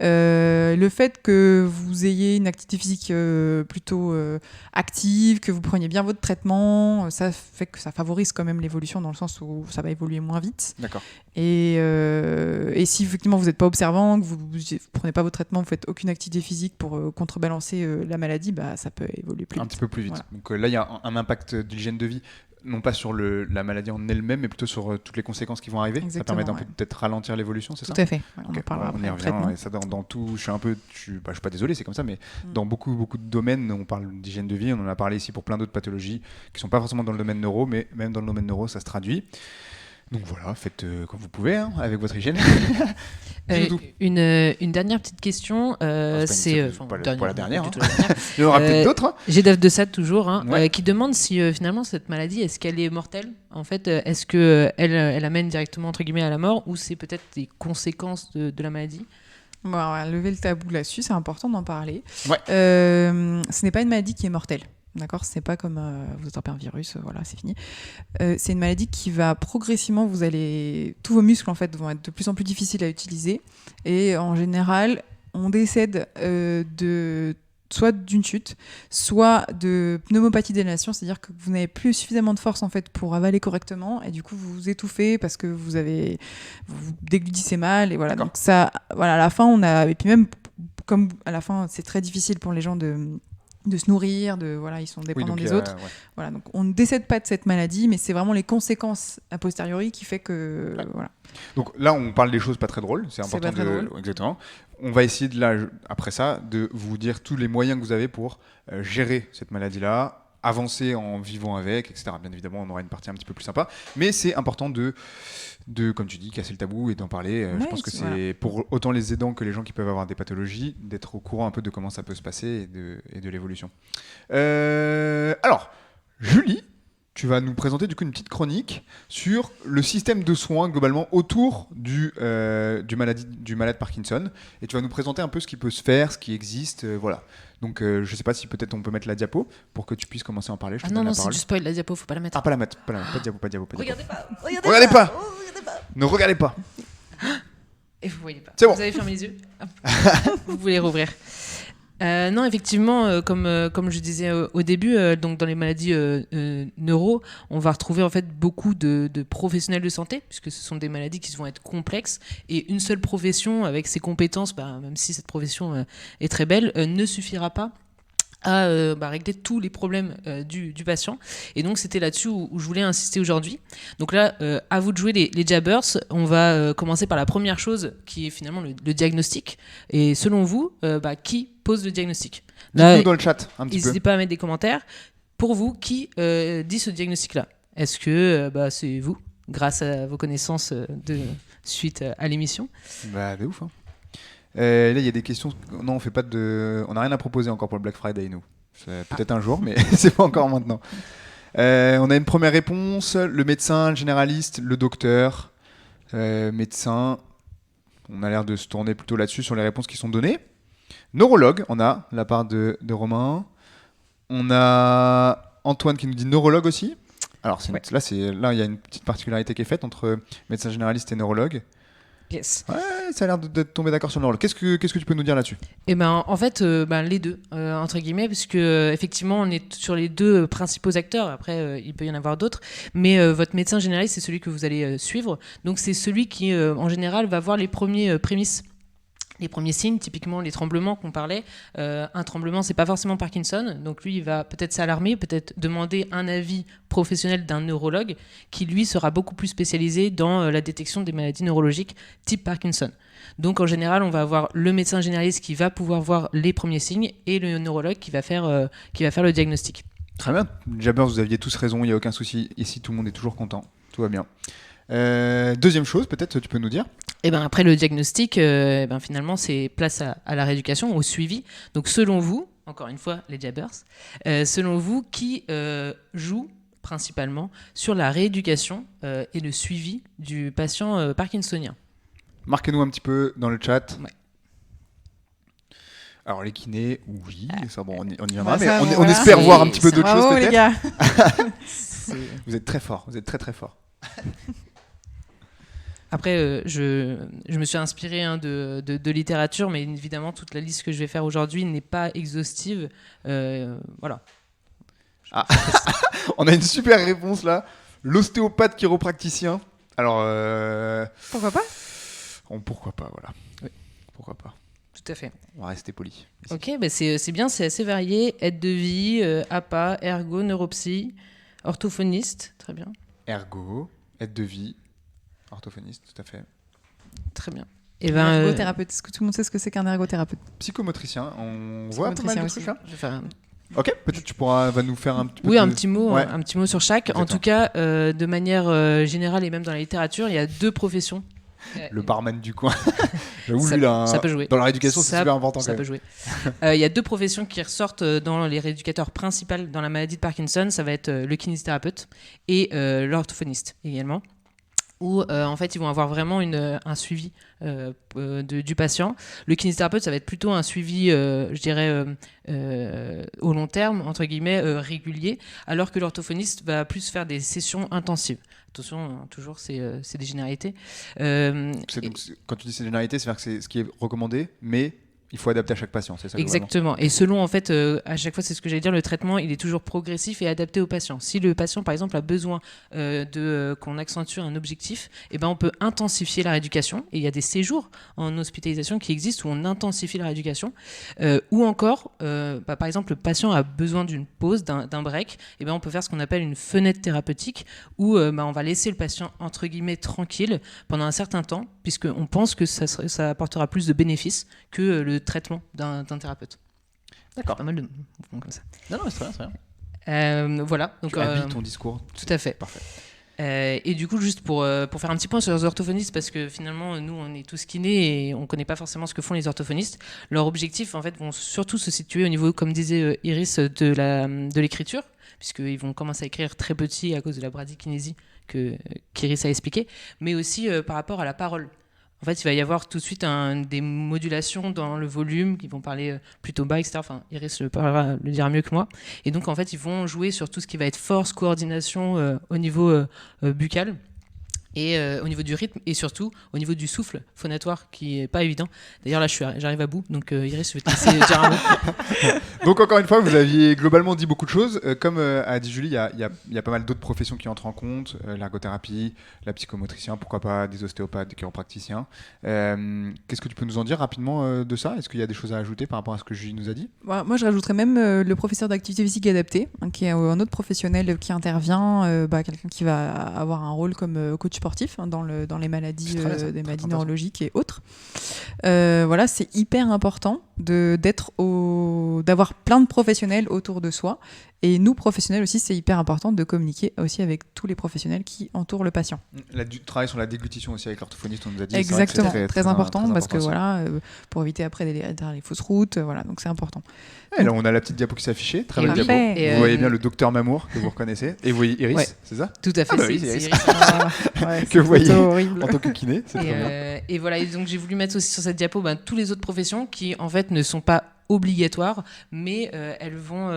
Le fait que vous ayez une activité physique plutôt active, que vous preniez bien votre traitement, ça fait que ça favorise quand même l'évolution dans le sens où ça va évoluer moins vite. D'accord. Et si effectivement vous n'êtes pas observant, que vous prenez pas votre traitement, vous faites aucune activité physique pour contrebalancer la maladie, ça peut évoluer plus vite. Un petit peu plus vite. Voilà. Donc là, il y a un impact de l'hygiène de vie. Non pas sur la maladie en elle-même, mais plutôt sur toutes les conséquences qui vont arriver. Exactement, ça permet d'un peu peut-être ralentir l'évolution, c'est ça? Tout à fait. On en parlera on y revient. Et ça, dans tout, je suis pas désolé, c'est comme ça, mais dans beaucoup de domaines, on parle d'hygiène de vie. On en a parlé ici pour plein d'autres pathologies qui sont pas forcément dans le domaine neuro, mais même dans le domaine neuro, ça se traduit. Donc voilà, faites comme vous pouvez avec votre hygiène. Une dernière petite question, c'est pas la dernière. Pas du tout la dernière. Il y en aura peut-être d'autres. Hein. J'ai Dave de Sade toujours, Ouais. qui demande si finalement cette maladie, est-ce qu'elle est mortelle ? En fait, est-ce que elle amène directement entre guillemets à la mort, ou c'est peut-être des conséquences de la maladie ? Bon, on va lever le tabou là-dessus, c'est important d'en parler. Ouais. Ce n'est pas une maladie qui est mortelle. D'accord, c'est pas comme vous attrapez un virus, voilà, c'est fini. C'est une maladie qui va progressivement, tous vos muscles en fait vont être de plus en plus difficiles à utiliser, et en général, on décède soit d'une chute, soit de pneumopathie d'inhalation, c'est-à-dire que vous n'avez plus suffisamment de force en fait pour avaler correctement, et du coup vous vous étouffez parce que vous déglutissez mal, et voilà. D'accord. Donc ça, voilà, à la fin et puis même comme à la fin c'est très difficile pour les gens de se nourrir, ils sont dépendants des autres. Ouais. Voilà, donc on ne décède pas de cette maladie, mais c'est vraiment les conséquences a posteriori qui fait que voilà. Donc là, on parle des choses pas très drôles. C'est important pas très drôle. Exactement. On va essayer après ça de vous dire tous les moyens que vous avez pour gérer cette maladie-là, avancer en vivant avec, etc. Bien évidemment, on aura une partie un petit peu plus sympa, mais c'est important de comme tu dis, casser le tabou et d'en parler. Je pense que c'est pour autant les aidants que les gens qui peuvent avoir des pathologies, d'être au courant un peu de comment ça peut se passer et de l'évolution. Alors, Julie, tu vas nous présenter du coup une petite chronique sur le système de soins globalement autour du malade Parkinson, et tu vas nous présenter un peu ce qui peut se faire, ce qui existe, voilà. Donc je sais pas si peut-être on peut mettre la diapo pour que tu puisses commencer à en parler. Non, c'est du spoil, la diapo, faut pas la mettre. Ah, pas la mettre, pas de diapo, pas de diapo. Regardez pas. Ne regardez pas. Et vous voyez pas. C'est bon. Vous avez fermé les yeux. Vous voulez rouvrir. Non, effectivement, comme je disais au début, donc dans les maladies neuro, on va retrouver en fait beaucoup de professionnels de santé, puisque ce sont des maladies qui vont être complexes, et une seule profession avec ses compétences, même si cette profession est très belle, ne suffira pas à régler tous les problèmes du patient. Et donc c'était là-dessus où je voulais insister aujourd'hui. Donc là, à vous de jouer les jabbers. On va commencer par la première chose, qui est finalement le diagnostic. Et selon vous, qui pose le diagnostic ? Dites-nous dans le chat un petit peu. N'hésitez pas à mettre des commentaires. Pour vous, qui dit ce diagnostic-là ? Est-ce que c'est vous, grâce à vos connaissances suite à l'émission ? De ouf, hein. Là, il y a des questions. Non, on n'a rien à proposer encore pour le Black Friday, nous. C'est peut-être un jour, mais c'est pas encore maintenant. On a une première réponse. Le médecin, le généraliste, le docteur, médecin. On a l'air de se tourner plutôt là-dessus sur les réponses qui sont données. Neurologue, on a la part de Romain. On a Antoine qui nous dit neurologue aussi. Alors là, il y a une petite particularité qui est faite entre médecin généraliste et neurologue. Yes. Ouais, ça a l'air de tomber d'accord sur le rôle. Qu'est-ce que tu peux nous dire là-dessus ? En fait, les deux, entre guillemets, puisque effectivement, on est sur les deux principaux acteurs. Après, il peut y en avoir d'autres. Mais votre médecin généraliste, c'est celui que vous allez suivre. Donc, c'est celui qui, en général, va voir les premiers prémices. Les premiers signes, typiquement les tremblements qu'on parlait. Un tremblement, c'est pas forcément Parkinson. Donc lui, il va peut-être s'alarmer, peut-être demander un avis professionnel d'un neurologue qui, lui, sera beaucoup plus spécialisé dans la détection des maladies neurologiques type Parkinson. Donc en général, on va avoir le médecin généraliste qui va pouvoir voir les premiers signes et le neurologue qui va faire le diagnostic. Très bien. Jabbers, vous aviez tous raison, il n'y a aucun souci. Ici, tout le monde est toujours content. Tout va bien. Deuxième chose, peut-être, tu peux nous dire ? Après le diagnostic, finalement, c'est place à la rééducation, au suivi. Donc, selon vous, encore une fois, les jabbers, selon vous, qui joue principalement sur la rééducation et le suivi du patient parkinsonien ? Marquez-nous un petit peu dans le chat. Ouais. Alors, les kinés, oui, ça, bon, on y viendra, mais on espère voir un petit peu d'autres choses, peut-être. Les gars. Vous êtes très forts, vous êtes très très forts. Après, je me suis inspiré de littérature, mais évidemment, toute la liste que je vais faire aujourd'hui n'est pas exhaustive. Voilà. Ah. On a une super réponse là. L'ostéopathe chiropracticien. Alors. Pourquoi pas ? Pourquoi pas, voilà. Oui. Pourquoi pas. Tout à fait. On va rester poli. Ok, c'est bien, c'est assez varié. Aide de vie, APA, ergo, neuropsy, orthophoniste, très bien. Ergo, aide de vie, orthophoniste, tout à fait. Très bien. Ergothérapeute, est-ce que tout le monde sait ce que c'est qu'un ergothérapeute ? Psychomotricien, on voit pas mal de trucs là. Je vais faire Ok, peut-être tu va nous faire un petit peu. Oui, un petit mot, ouais. Un petit mot sur chaque. Exactement. En tout cas, de manière générale et même dans la littérature, il y a deux professions Le barman du coin. J'avoue, ça peut jouer. Dans la rééducation, c'est super important. Ça peut jouer. Il y a 2 professions qui ressortent dans les rééducateurs principaux dans la maladie de Parkinson. Ça va être le kinésithérapeute et l'orthophoniste également. Où en fait ils vont avoir vraiment un suivi du patient. Le kinésithérapeute, ça va être plutôt un suivi, je dirais, au long terme, entre guillemets, régulier, alors que l'orthophoniste va plus faire des sessions intensives. Attention, toujours, c'est des généralités. Quand tu dis c'est des généralités, c'est-à-dire que c'est ce qui est recommandé, mais il faut adapter à chaque patient, c'est ça? Exactement. Et selon, en fait, à chaque fois, c'est ce que j'allais dire, le traitement, il est toujours progressif et adapté au patient. Si le patient, par exemple, a besoin qu'on accentue un objectif, eh ben, on peut intensifier la rééducation. Et il y a des séjours en hospitalisation qui existent où on intensifie la rééducation. Ou encore, par exemple, le patient a besoin d'une pause, d'un break, eh ben, on peut faire ce qu'on appelle une fenêtre thérapeutique où on va laisser le patient, entre guillemets, tranquille pendant un certain temps, puisqu'on pense que ça apportera plus de bénéfices que le traitement d'un thérapeute. D'accord. Pas mal de mouvements comme ça. Non, mais c'est très bien. Voilà. Donc, tu habilles ton discours. Tout à fait. Parfait. Et du coup, juste pour faire un petit point sur les orthophonistes, parce que finalement, nous, on est tous kinés et on ne connaît pas forcément ce que font les orthophonistes. Leur objectif, en fait, vont surtout se situer au niveau, comme disait Iris, de l'écriture, puisqu'ils vont commencer à écrire très petit à cause de la bradykinésie qu'Iris a expliqué, mais aussi par rapport à la parole. En fait, il va y avoir tout de suite des modulations dans le volume qui vont parler plutôt bas, etc. Enfin, Iris le dira mieux que moi. Et donc, en fait, ils vont jouer sur tout ce qui va être force, coordination au niveau buccal. Et au niveau du rythme et surtout au niveau du souffle phonatoire qui est pas évident. D'ailleurs là j'arrive à bout, donc Iris, je vais te laisser dire un mot. Donc encore une fois, vous aviez globalement dit beaucoup de choses. Comme a dit Julie, il y a pas mal d'autres professions qui entrent en compte, l'ergothérapie, la psychomotricien, pourquoi pas des ostéopathes, des chiropracticiens. Qu'est-ce que tu peux nous en dire rapidement de ça? Est-ce qu'il y a des choses à ajouter par rapport à ce que Julie nous a dit? Moi je rajouterais même le professeur d'activité physique adaptée, qui est un autre professionnel qui intervient, quelqu'un qui va avoir un rôle comme coach sportif dans les maladies, des maladies neurologiques et autres. Voilà, c'est hyper important d'avoir plein de professionnels autour de soi. Et nous, professionnels aussi, c'est hyper important de communiquer aussi avec tous les professionnels qui entourent le patient. Travail sur la déglutition aussi avec l'orthophoniste, on nous a dit. Exactement, c'est très important parce que voilà, pour éviter après les fausses routes, voilà, donc c'est important. Et là, on a la petite diapo qui s'est affichée, très belle diapo. Vous voyez bien le docteur Mamour que vous reconnaissez, et vous voyez Iris, c'est ça? Tout à fait, oui, c'est Iris. Que vous voyez en tant que kiné, c'est très bien. Et voilà, et donc j'ai voulu mettre aussi sur cette diapo tous les autres professions qui en fait ne sont pas obligatoires, mais elles vont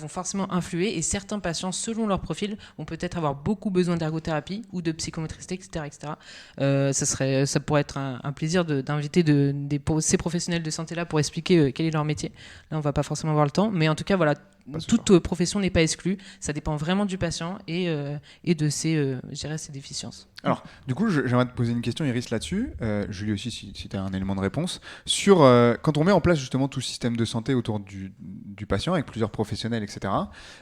forcément influer, et certains patients, selon leur profil, vont peut-être avoir beaucoup besoin d'ergothérapie ou de psychomotricité, etc. Ça pourrait être un plaisir d'inviter ces professionnels de santé-là pour expliquer quel est leur métier. Là, on va pas forcément avoir le temps, mais en tout cas, voilà, toute profession n'est pas exclue. Ça dépend vraiment du patient et de ses déficiences. Alors, du coup, j'aimerais te poser une question, Iris, là-dessus. Julie aussi, si tu as un élément de réponse. Sur quand on met en place justement tout ce système de santé autour du patient avec plusieurs professionnels, etc.,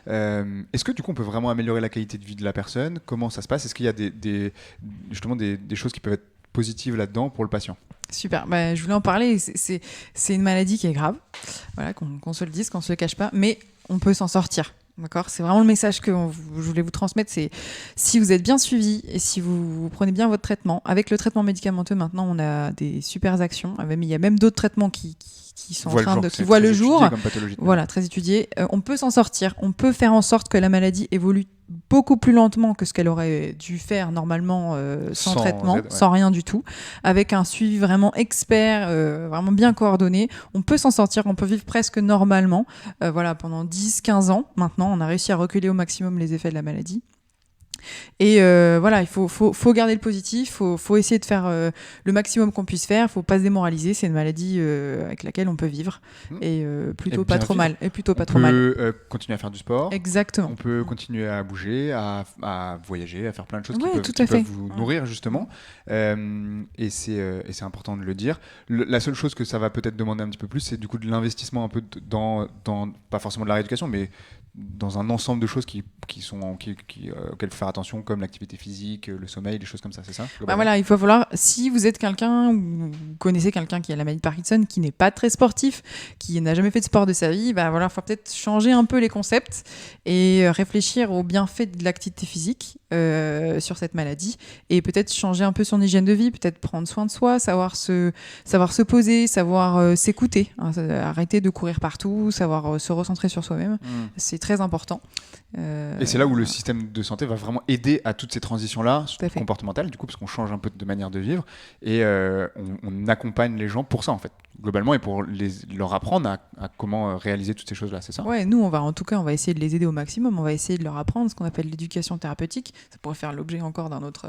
est-ce que du coup, on peut vraiment améliorer la qualité de vie de la personne? Comment ça se passe? Est-ce qu'il y a des choses qui peuvent être positives là-dedans pour le patient? Super, je voulais en parler. C'est une maladie qui est grave, voilà, qu'on se le dise, qu'on se le cache pas, mais on peut s'en sortir. D'accord, c'est vraiment le message que je voulais vous transmettre, c'est si vous êtes bien suivi et si vous prenez bien votre traitement, avec le traitement médicamenteux maintenant on a des super actions, il y a même d'autres traitements qui sont qui voient le jour, voilà, très étudiés, on peut s'en sortir, on peut faire en sorte que la maladie évolue beaucoup plus lentement que ce qu'elle aurait dû faire normalement sans traitement, sans rien du tout, avec un suivi vraiment expert, vraiment bien coordonné. On peut s'en sortir, on peut vivre presque normalement. Voilà, pendant 10-15 ans maintenant, on a réussi à reculer au maximum les effets de la maladie. Et voilà, il faut garder le positif, faut essayer de faire le maximum qu'on puisse faire, faut pas se démoraliser, c'est une maladie avec laquelle on peut vivre et plutôt pas trop mal. On peut continuer à faire du sport. Exactement. On peut continuer à bouger, à voyager, à faire plein de choses qui peuvent vous nourrir justement. Et c'est important de le dire. La seule chose que ça va peut-être demander un petit peu plus, c'est du coup de l'investissement un peu dans pas forcément de la rééducation, mais dans un ensemble de choses auxquelles il faut faire attention. attention, comme l'activité physique, le sommeil, des choses comme ça, c'est ça? Voilà, il faut falloir, si vous êtes quelqu'un ou vous connaissez quelqu'un qui a la maladie de Parkinson, qui n'est pas très sportif, qui n'a jamais fait de sport de sa vie, il faut peut-être changer un peu les concepts et réfléchir aux bienfaits de l'activité physique sur cette maladie, et peut-être changer un peu son hygiène de vie, peut-être prendre soin de soi, savoir se poser, savoir s'écouter, hein, arrêter de courir partout, savoir se recentrer sur soi-même. C'est très important. Et c'est là où le système de santé va vraiment aider à toutes ces transitions-là comportementales, du coup, parce qu'on change un peu de manière de vivre, et on accompagne les gens pour ça, en fait, globalement, et pour leur apprendre à comment réaliser toutes ces choses-là, c'est ça? Ouais, nous, on va essayer de les aider au maximum, on va essayer de leur apprendre ce qu'on appelle l'éducation thérapeutique. Ça pourrait faire l'objet encore d'un autre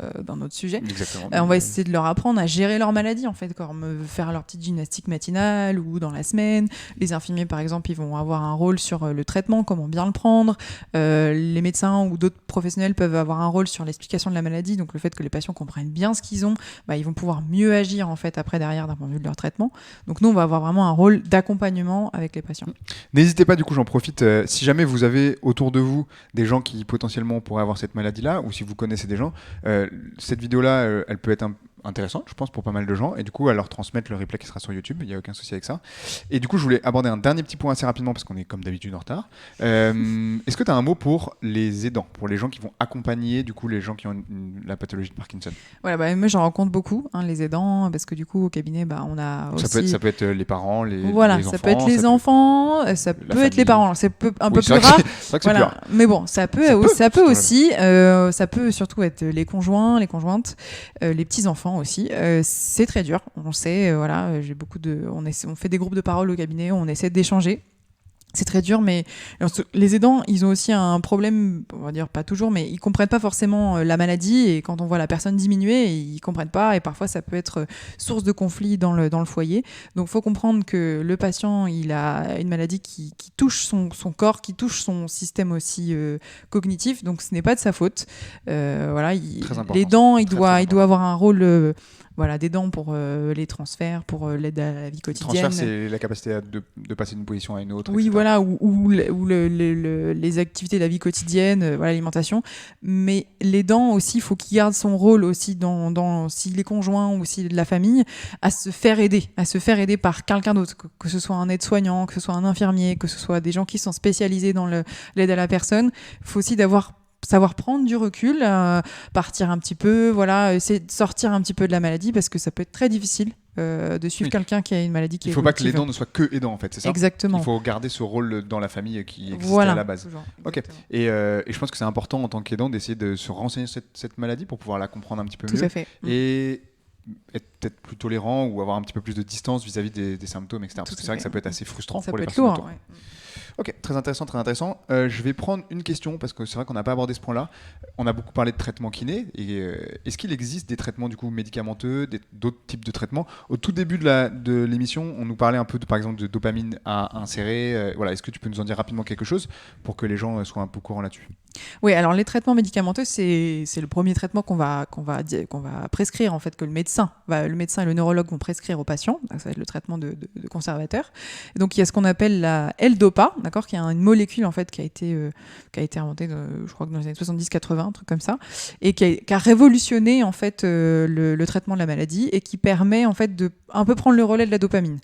sujet. Exactement. On va essayer de leur apprendre à gérer leur maladie, en fait, comme faire leur petite gymnastique matinale ou dans la semaine. Les infirmiers, par exemple, ils vont avoir un rôle sur le traitement, comment bien le prendre. Les médecins ou d'autres professionnels peuvent avoir un rôle sur l'explication de la maladie, donc le fait que les patients comprennent bien ce qu'ils ont, ils vont pouvoir mieux agir, en fait, après, derrière, d'un point de vue de leur traitement. Donc nous, on va avoir vraiment un rôle d'accompagnement avec les patients. N'hésitez pas, du coup, j'en profite, si jamais vous avez autour de vous des gens qui potentiellement pourraient avoir cette maladie-là, ou si vous connaissez des gens, cette vidéo-là, elle peut être intéressante, je pense, pour pas mal de gens, et du coup à leur transmettre le replay qui sera sur YouTube, il n'y a aucun souci avec ça. Et du coup, je voulais aborder un dernier petit point assez rapidement, parce qu'on est comme d'habitude en retard. Est-ce que tu as un mot pour les aidants, pour les gens qui vont accompagner du coup les gens qui ont la pathologie de Parkinson? Moi j'en rencontre beaucoup, les aidants, parce que du coup au cabinet, on a aussi... Ça peut être les parents, les enfants. Ça peut être les enfants, ça peut être les parents. C'est un peu plus rare. Mais bon, ça peut aussi, ça peut surtout être les conjoints, les conjointes, les petits-enfants aussi. C'est très dur, on sait, on fait des groupes de parole au cabinet, on essaie d'échanger. C'est très dur, mais les aidants, ils ont aussi un problème, on va dire pas toujours, mais ils comprennent pas forcément la maladie, et quand on voit la personne diminuer, ils comprennent pas, et parfois ça peut être source de conflit dans le foyer. Donc il faut comprendre que le patient, il a une maladie qui touche son corps, qui touche son système aussi cognitif, donc ce n'est pas de sa faute. L'aidant, il doit avoir un rôle... d'aidant pour les transferts, pour l'aide à la vie quotidienne. Transfert, c'est la capacité de passer d'une position à une autre. Oui, etc. ou les activités de la vie quotidienne, l'alimentation. Mais l'aidant aussi, il faut qu'il garde son rôle aussi s'il est conjoint ou s'il est de la famille, à se faire aider par quelqu'un d'autre, que ce soit un aide-soignant, que ce soit un infirmier, que ce soit des gens qui sont spécialisés dans l'aide à la personne. Il faut aussi savoir prendre du recul, partir un petit peu, essayer de sortir un petit peu de la maladie, parce que ça peut être très difficile de suivre quelqu'un qui a une maladie qui est évolutive. Il ne faut pas que l'aidant ne soit que aidant, en fait, c'est ça? Exactement. Il faut garder ce rôle dans la famille qui existe à la base. Toujours. Ok. Et je pense que c'est important en tant qu'aidant d'essayer de se renseigner sur cette maladie pour pouvoir la comprendre un petit peu mieux. Tout à fait. Et être peut-être plus tolérant ou avoir un petit peu plus de distance vis-à-vis des symptômes, etc. Parce que c'est vrai que ça peut être assez frustrant pour les personnes autour. Ouais. Ok, très intéressant, très intéressant. Je vais prendre une question, parce que c'est vrai qu'on n'a pas abordé ce point-là. On a beaucoup parlé de traitement kiné. Et est-ce qu'il existe des traitements du coup médicamenteux, d'autres types de traitements? Au tout début de l'émission, on nous parlait un peu, par exemple, de dopamine à insérer. Est-ce que tu peux nous en dire rapidement quelque chose pour que les gens soient un peu au courant là-dessus? Oui, alors les traitements médicamenteux, c'est le premier traitement qu'on va prescrire, en fait, que le médecin et le neurologue vont prescrire aux patients. Donc, ça va être le traitement de conservateur. Et donc il y a ce qu'on appelle la L-Dopa, d'accord, qui est une molécule, en fait, qui a été inventée, je crois que dans les années 70-80, un truc comme ça, et qui a révolutionné, en fait, le traitement de la maladie, et qui permet, en fait, de un peu prendre le relais de la dopamine.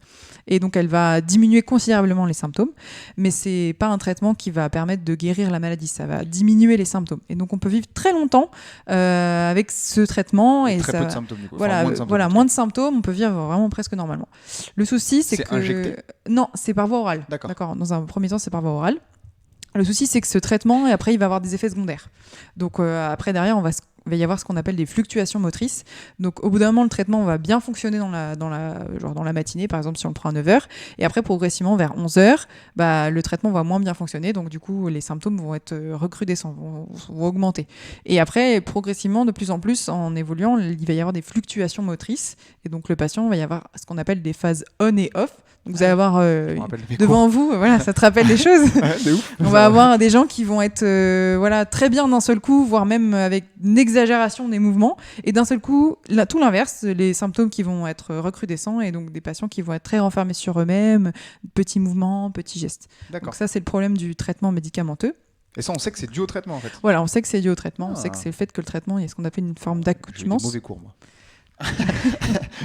Et donc elle va diminuer considérablement les symptômes, mais c'est pas un traitement qui va permettre de guérir la maladie, ça va diminuer les symptômes. Et donc on peut vivre très longtemps avec ce traitement, et très peu de symptômes, du coup. Moins de symptômes, on peut vivre vraiment presque normalement. Le souci, c'est que injecté? Non, c'est par voie orale. D'accord. Dans un premier temps, c'est par voie orale. Le souci, c'est que ce traitement, et après, il va avoir des effets secondaires. Donc après, derrière, il va y avoir ce qu'on appelle des fluctuations motrices. Donc au bout d'un moment, le traitement va bien fonctionner dans la matinée, par exemple si on le prend à 9h, et après progressivement vers 11h, le traitement va moins bien fonctionner, donc du coup les symptômes vont être recrudescents, vont augmenter. Et après, progressivement, de plus en plus, en évoluant, il va y avoir des fluctuations motrices, et donc le patient va y avoir ce qu'on appelle des phases on et off. Donc vous allez avoir devant vous, ça te rappelle des choses. On va avoir des gens qui vont être très bien d'un seul coup, voire même avec une exagération des mouvements, et d'un seul coup, tout l'inverse, les symptômes qui vont être recrudescents, et donc des patients qui vont être très renfermés sur eux-mêmes, petits mouvements, petits gestes. Donc ça, c'est le problème du traitement médicamenteux. Et ça, on sait que c'est dû au traitement, en fait. Voilà, on sait que c'est dû au traitement. On sait que c'est le fait que le traitement, il y a ce qu'on appelle une forme d'accoutumance. J'ai eu des mauvais cours, moi.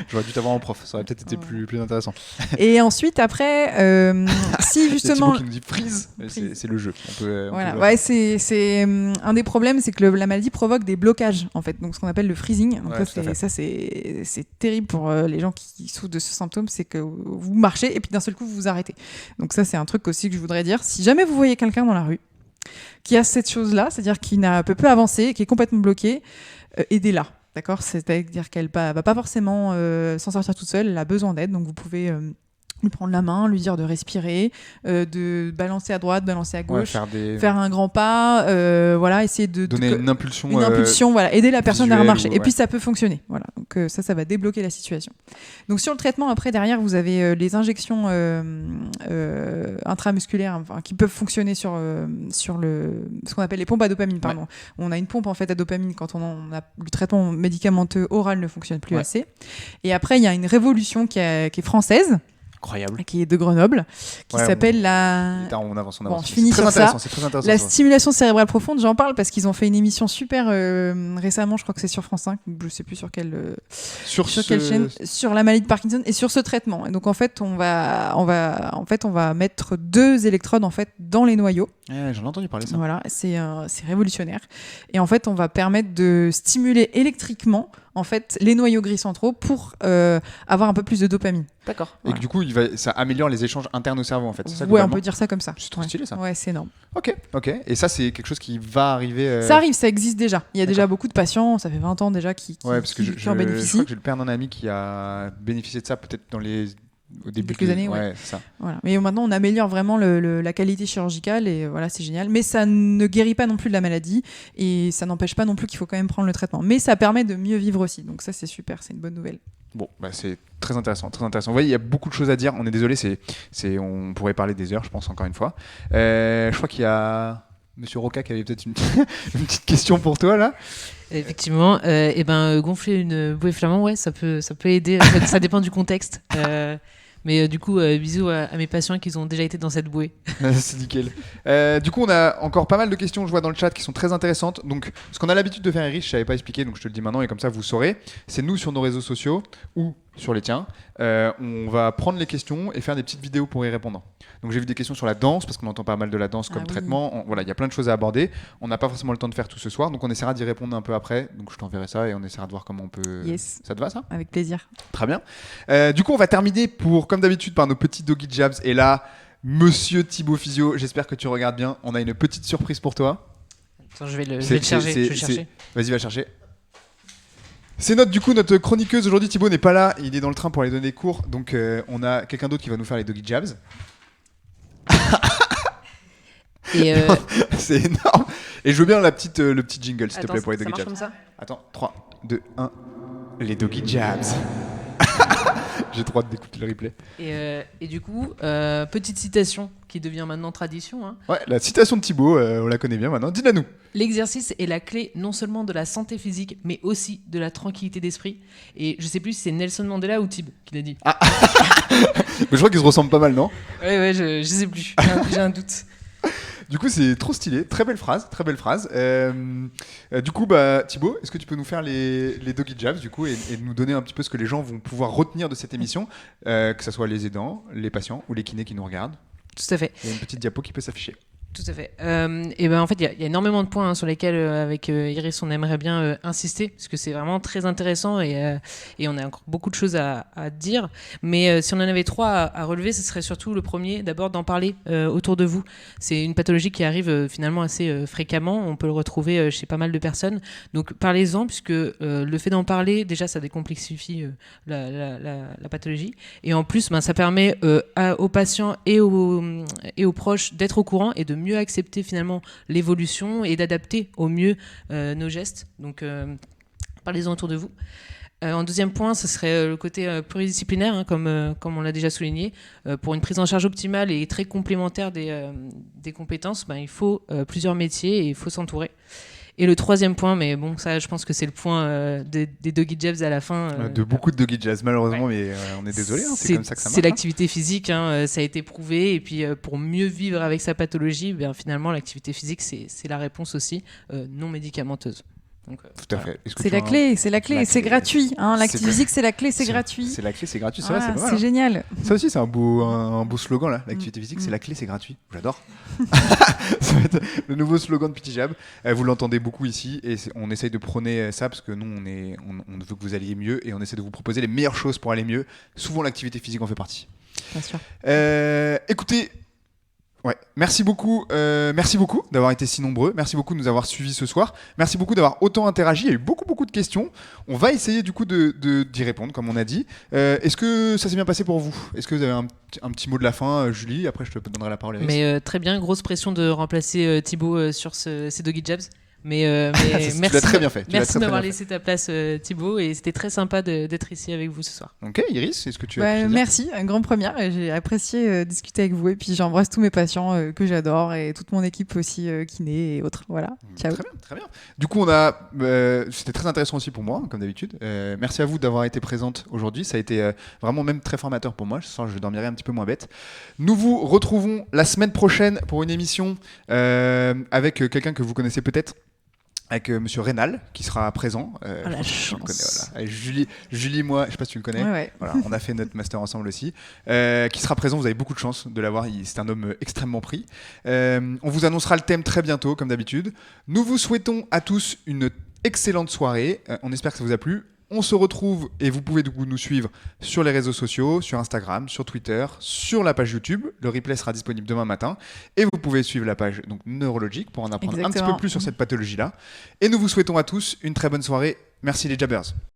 J'aurais dû t'avoir en prof, ça aurait peut-être été plus intéressant. Et ensuite, après, si justement. Il y a Thibaut qui nous dit freeze, c'est le jeu. Voilà, ouais, c'est un des problèmes, c'est que la maladie provoque des blocages, en fait, donc ce qu'on appelle le freezing. Donc c'est terrible pour les gens qui souffrent de ce symptôme, c'est que vous marchez et puis d'un seul coup vous vous arrêtez. Donc ça, c'est un truc aussi que je voudrais dire. Si jamais vous voyez quelqu'un dans la rue qui a cette chose-là, c'est-à-dire qui ne peut plus avancer, qui est complètement bloqué, aidez-la. D'accord, c'est-à-dire qu'elle va pas forcément s'en sortir toute seule, elle a besoin d'aide, donc vous pouvez lui prendre la main, lui dire de respirer, de balancer à droite, balancer à gauche, faire un grand pas, voilà, essayer de donner une impulsion, voilà, aider la personne à remarcher. Et ouais. puis ça peut fonctionner, voilà. Donc ça va débloquer la situation. Donc sur le traitement, après derrière, vous avez les injections intramusculaires qui peuvent fonctionner sur ce qu'on appelle les pompes à dopamine. Pardon. Ouais. On a une pompe en fait à dopamine quand le traitement médicamenteux oral ne fonctionne plus assez. Et après, il y a une révolution qui est française. Incroyable. Qui est de Grenoble, qui s'appelle la... On avance. Bon, je finis sur ça. C'est très intéressant. La stimulation cérébrale profonde, j'en parle parce qu'ils ont fait une émission super récemment, je crois que c'est sur France 5, je sais plus sur quelle quelle chaîne, sur la maladie de Parkinson et sur ce traitement. Et donc en fait, on va mettre 2 électrodes en fait dans les noyaux. J'en ai entendu parler ça. Voilà, c'est révolutionnaire. Et en fait, on va permettre de stimuler électriquement en fait les noyaux gris centraux pour avoir un peu plus de dopamine. D'accord. Voilà. Et que du coup, ça améliore les échanges internes au cerveau en fait. C'est ça, ouais, on peut dire ça comme ça. C'est trop stylé ça. Ouais, c'est énorme. Ok. Et ça, c'est quelque chose qui va arriver. Ça arrive, ça existe déjà. Il y a déjà beaucoup de patients, ça fait 20 ans déjà qui en bénéficient. Je crois que j'ai le père d'un ami qui a bénéficié de ça peut-être au début quelques années, ouais, c'est ça. Voilà. Mais maintenant, on améliore vraiment la qualité chirurgicale et voilà, c'est génial. Mais ça ne guérit pas non plus de la maladie et ça n'empêche pas non plus qu'il faut quand même prendre le traitement. Mais ça permet de mieux vivre aussi. Donc ça, c'est super, c'est une bonne nouvelle. Bon, c'est très intéressant, très intéressant. Vous voyez, il y a beaucoup de choses à dire. On est désolé, on pourrait parler des heures, je pense, encore une fois. Je crois qu'il y a Monsieur Roca qui avait peut-être une petite question pour toi là. Effectivement, gonfler une bouée flamande, ouais, ça peut aider. Ça dépend du contexte. Mais du coup, bisous à mes patients qui ont déjà été dans cette bouée. C'est nickel. Du coup, on a encore pas mal de questions, je vois dans le chat, qui sont très intéressantes. Donc, ce qu'on a l'habitude de faire, Iris, je savais pas expliquer, donc je te le dis maintenant et comme ça vous saurez. C'est nous sur nos réseaux sociaux ou sur les tiens. On va prendre les questions et faire des petites vidéos pour y répondre. Donc, j'ai vu des questions sur la danse parce qu'on entend pas mal de la danse comme traitement. Voilà, il y a plein de choses à aborder. On n'a pas forcément le temps de faire tout ce soir, donc on essaiera d'y répondre un peu après. Donc, je t'enverrai ça et on essaiera de voir comment on peut. Yes. Ça te va ça ? Avec plaisir. Très bien. Du coup, on va terminer comme d'habitude par nos petits doggy jabs. Et là, Monsieur Thibaut Physio, j'espère que tu regardes bien. On a une petite surprise pour toi. Attends, je vais le chercher. Vas-y, va chercher. C'est notre chroniqueuse aujourd'hui. Thibaut n'est pas là, il est dans le train pour aller donner des cours. Donc on a quelqu'un d'autre qui va nous faire les doggy jabs. C'est énorme. Et je veux bien le petit jingle, s'il te plaît, pour les doggy jabs. Comme ça. Attends, 3, 2, 1. Les doggy jabs. J'ai trop hâte d'écouter le replay. Et du coup, petite citation qui devient maintenant tradition. Hein. Ouais, la citation de Thibaut, on la connaît bien maintenant. Dis-la nous. L'exercice est la clé non seulement de la santé physique, mais aussi de la tranquillité d'esprit. Et je sais plus si c'est Nelson Mandela ou Thib qui l'a dit. Ah. Mais je crois qu'ils se ressemblent pas mal, non ? Ouais, je sais plus. J'ai un doute. Du coup, c'est trop stylé. Très belle phrase. Du coup, Thibaut, est-ce que tu peux nous faire les doggy jabs du coup, et nous donner un petit peu ce que les gens vont pouvoir retenir de cette émission, que ce soit les aidants, les patients ou les kinés qui nous regardent. Tout à fait. Il y a une petite diapo qui peut s'afficher. Tout à fait. En fait, il y a énormément de points sur lesquels, avec Iris, on aimerait bien insister, parce que c'est vraiment très intéressant et on a encore beaucoup de choses à dire. Mais si on en avait 3 à relever, ce serait surtout le premier, d'abord d'en parler autour de vous. C'est une pathologie qui arrive finalement assez fréquemment. On peut le retrouver chez pas mal de personnes. Donc parlez-en, puisque le fait d'en parler, déjà, ça décomplexifie la pathologie. Et en plus, ça permet aux patients et aux proches d'être au courant et de mieux accepter finalement l'évolution et d'adapter au mieux nos gestes. Donc parlez-en autour de vous. En deuxième point, ce serait le côté pluridisciplinaire, hein, comme on l'a déjà souligné. Pour une prise en charge optimale et très complémentaire des compétences, il faut plusieurs métiers et il faut s'entourer. Et le troisième point, mais bon, ça, je pense que c'est le point des doggy jabs à la fin. De beaucoup de doggy jabs, malheureusement, mais on est désolé, c'est comme ça que ça marche. C'est l'activité physique, ça a été prouvé. Et puis, pour mieux vivre avec sa pathologie, finalement, l'activité physique, c'est la réponse aussi, non médicamenteuse. Donc, tout à fait. C'est la clé, c'est gratuit. L'activité physique, c'est la clé, c'est gratuit. C'est la clé, c'est gratuit, c'est vrai, c'est pas mal. C'est génial. Ça aussi, c'est un beau slogan là. L'activité physique, c'est la clé, c'est gratuit. J'adore. Ça va être le nouveau slogan de Petit Jab. Vous l'entendez beaucoup ici et on essaye de prôner ça parce que nous, on veut que vous alliez mieux et on essaie de vous proposer les meilleures choses pour aller mieux. Souvent, l'activité physique en fait partie. Bien sûr. Écoutez. Ouais, merci beaucoup d'avoir été si nombreux. Merci beaucoup de nous avoir suivis ce soir. Merci beaucoup d'avoir autant interagi. Il y a eu beaucoup de questions. On va essayer du coup d'y répondre, comme on a dit. Est-ce que ça s'est bien passé pour vous ? Est-ce que vous avez un petit mot de la fin, Julie ? Après, je te donnerai la parole. Mais très bien, grosse pression de remplacer Thibaut sur ces doggy jabs. Mais merci, tu l'as très bien fait. Merci de m'avoir laissé ta place, Thibaut, et c'était très sympa d'être ici avec vous ce soir. Ok, Iris, est-ce que tu as merci, une grande première. J'ai apprécié discuter avec vous et puis j'embrasse tous mes patients que j'adore et toute mon équipe aussi, kiné et autres. Voilà. Ciao. Très bien. Du coup, c'était très intéressant aussi pour moi, comme d'habitude. Merci à vous d'avoir été présente aujourd'hui. Ça a été vraiment même très formateur pour moi. Je sens que je dormirai un petit peu moins bête. Nous vous retrouvons la semaine prochaine pour une émission avec quelqu'un que vous connaissez peut-être. Avec Monsieur Rénal qui sera présent. La chance. Avec Julie, moi, je sais pas si tu le connais. Ouais. Voilà, on a fait notre master ensemble aussi. Qui sera présent. Vous avez beaucoup de chance de l'avoir. C'est un homme extrêmement pris. On vous annoncera le thème très bientôt, comme d'habitude. Nous vous souhaitons à tous une excellente soirée. On espère que ça vous a plu. On se retrouve et vous pouvez du coup nous suivre sur les réseaux sociaux, sur Instagram, sur Twitter, sur la page YouTube. Le replay sera disponible demain matin. Et vous pouvez suivre la page donc, neurologique pour en apprendre un petit peu plus sur cette pathologie-là. Et nous vous souhaitons à tous une très bonne soirée. Merci les Jabbers.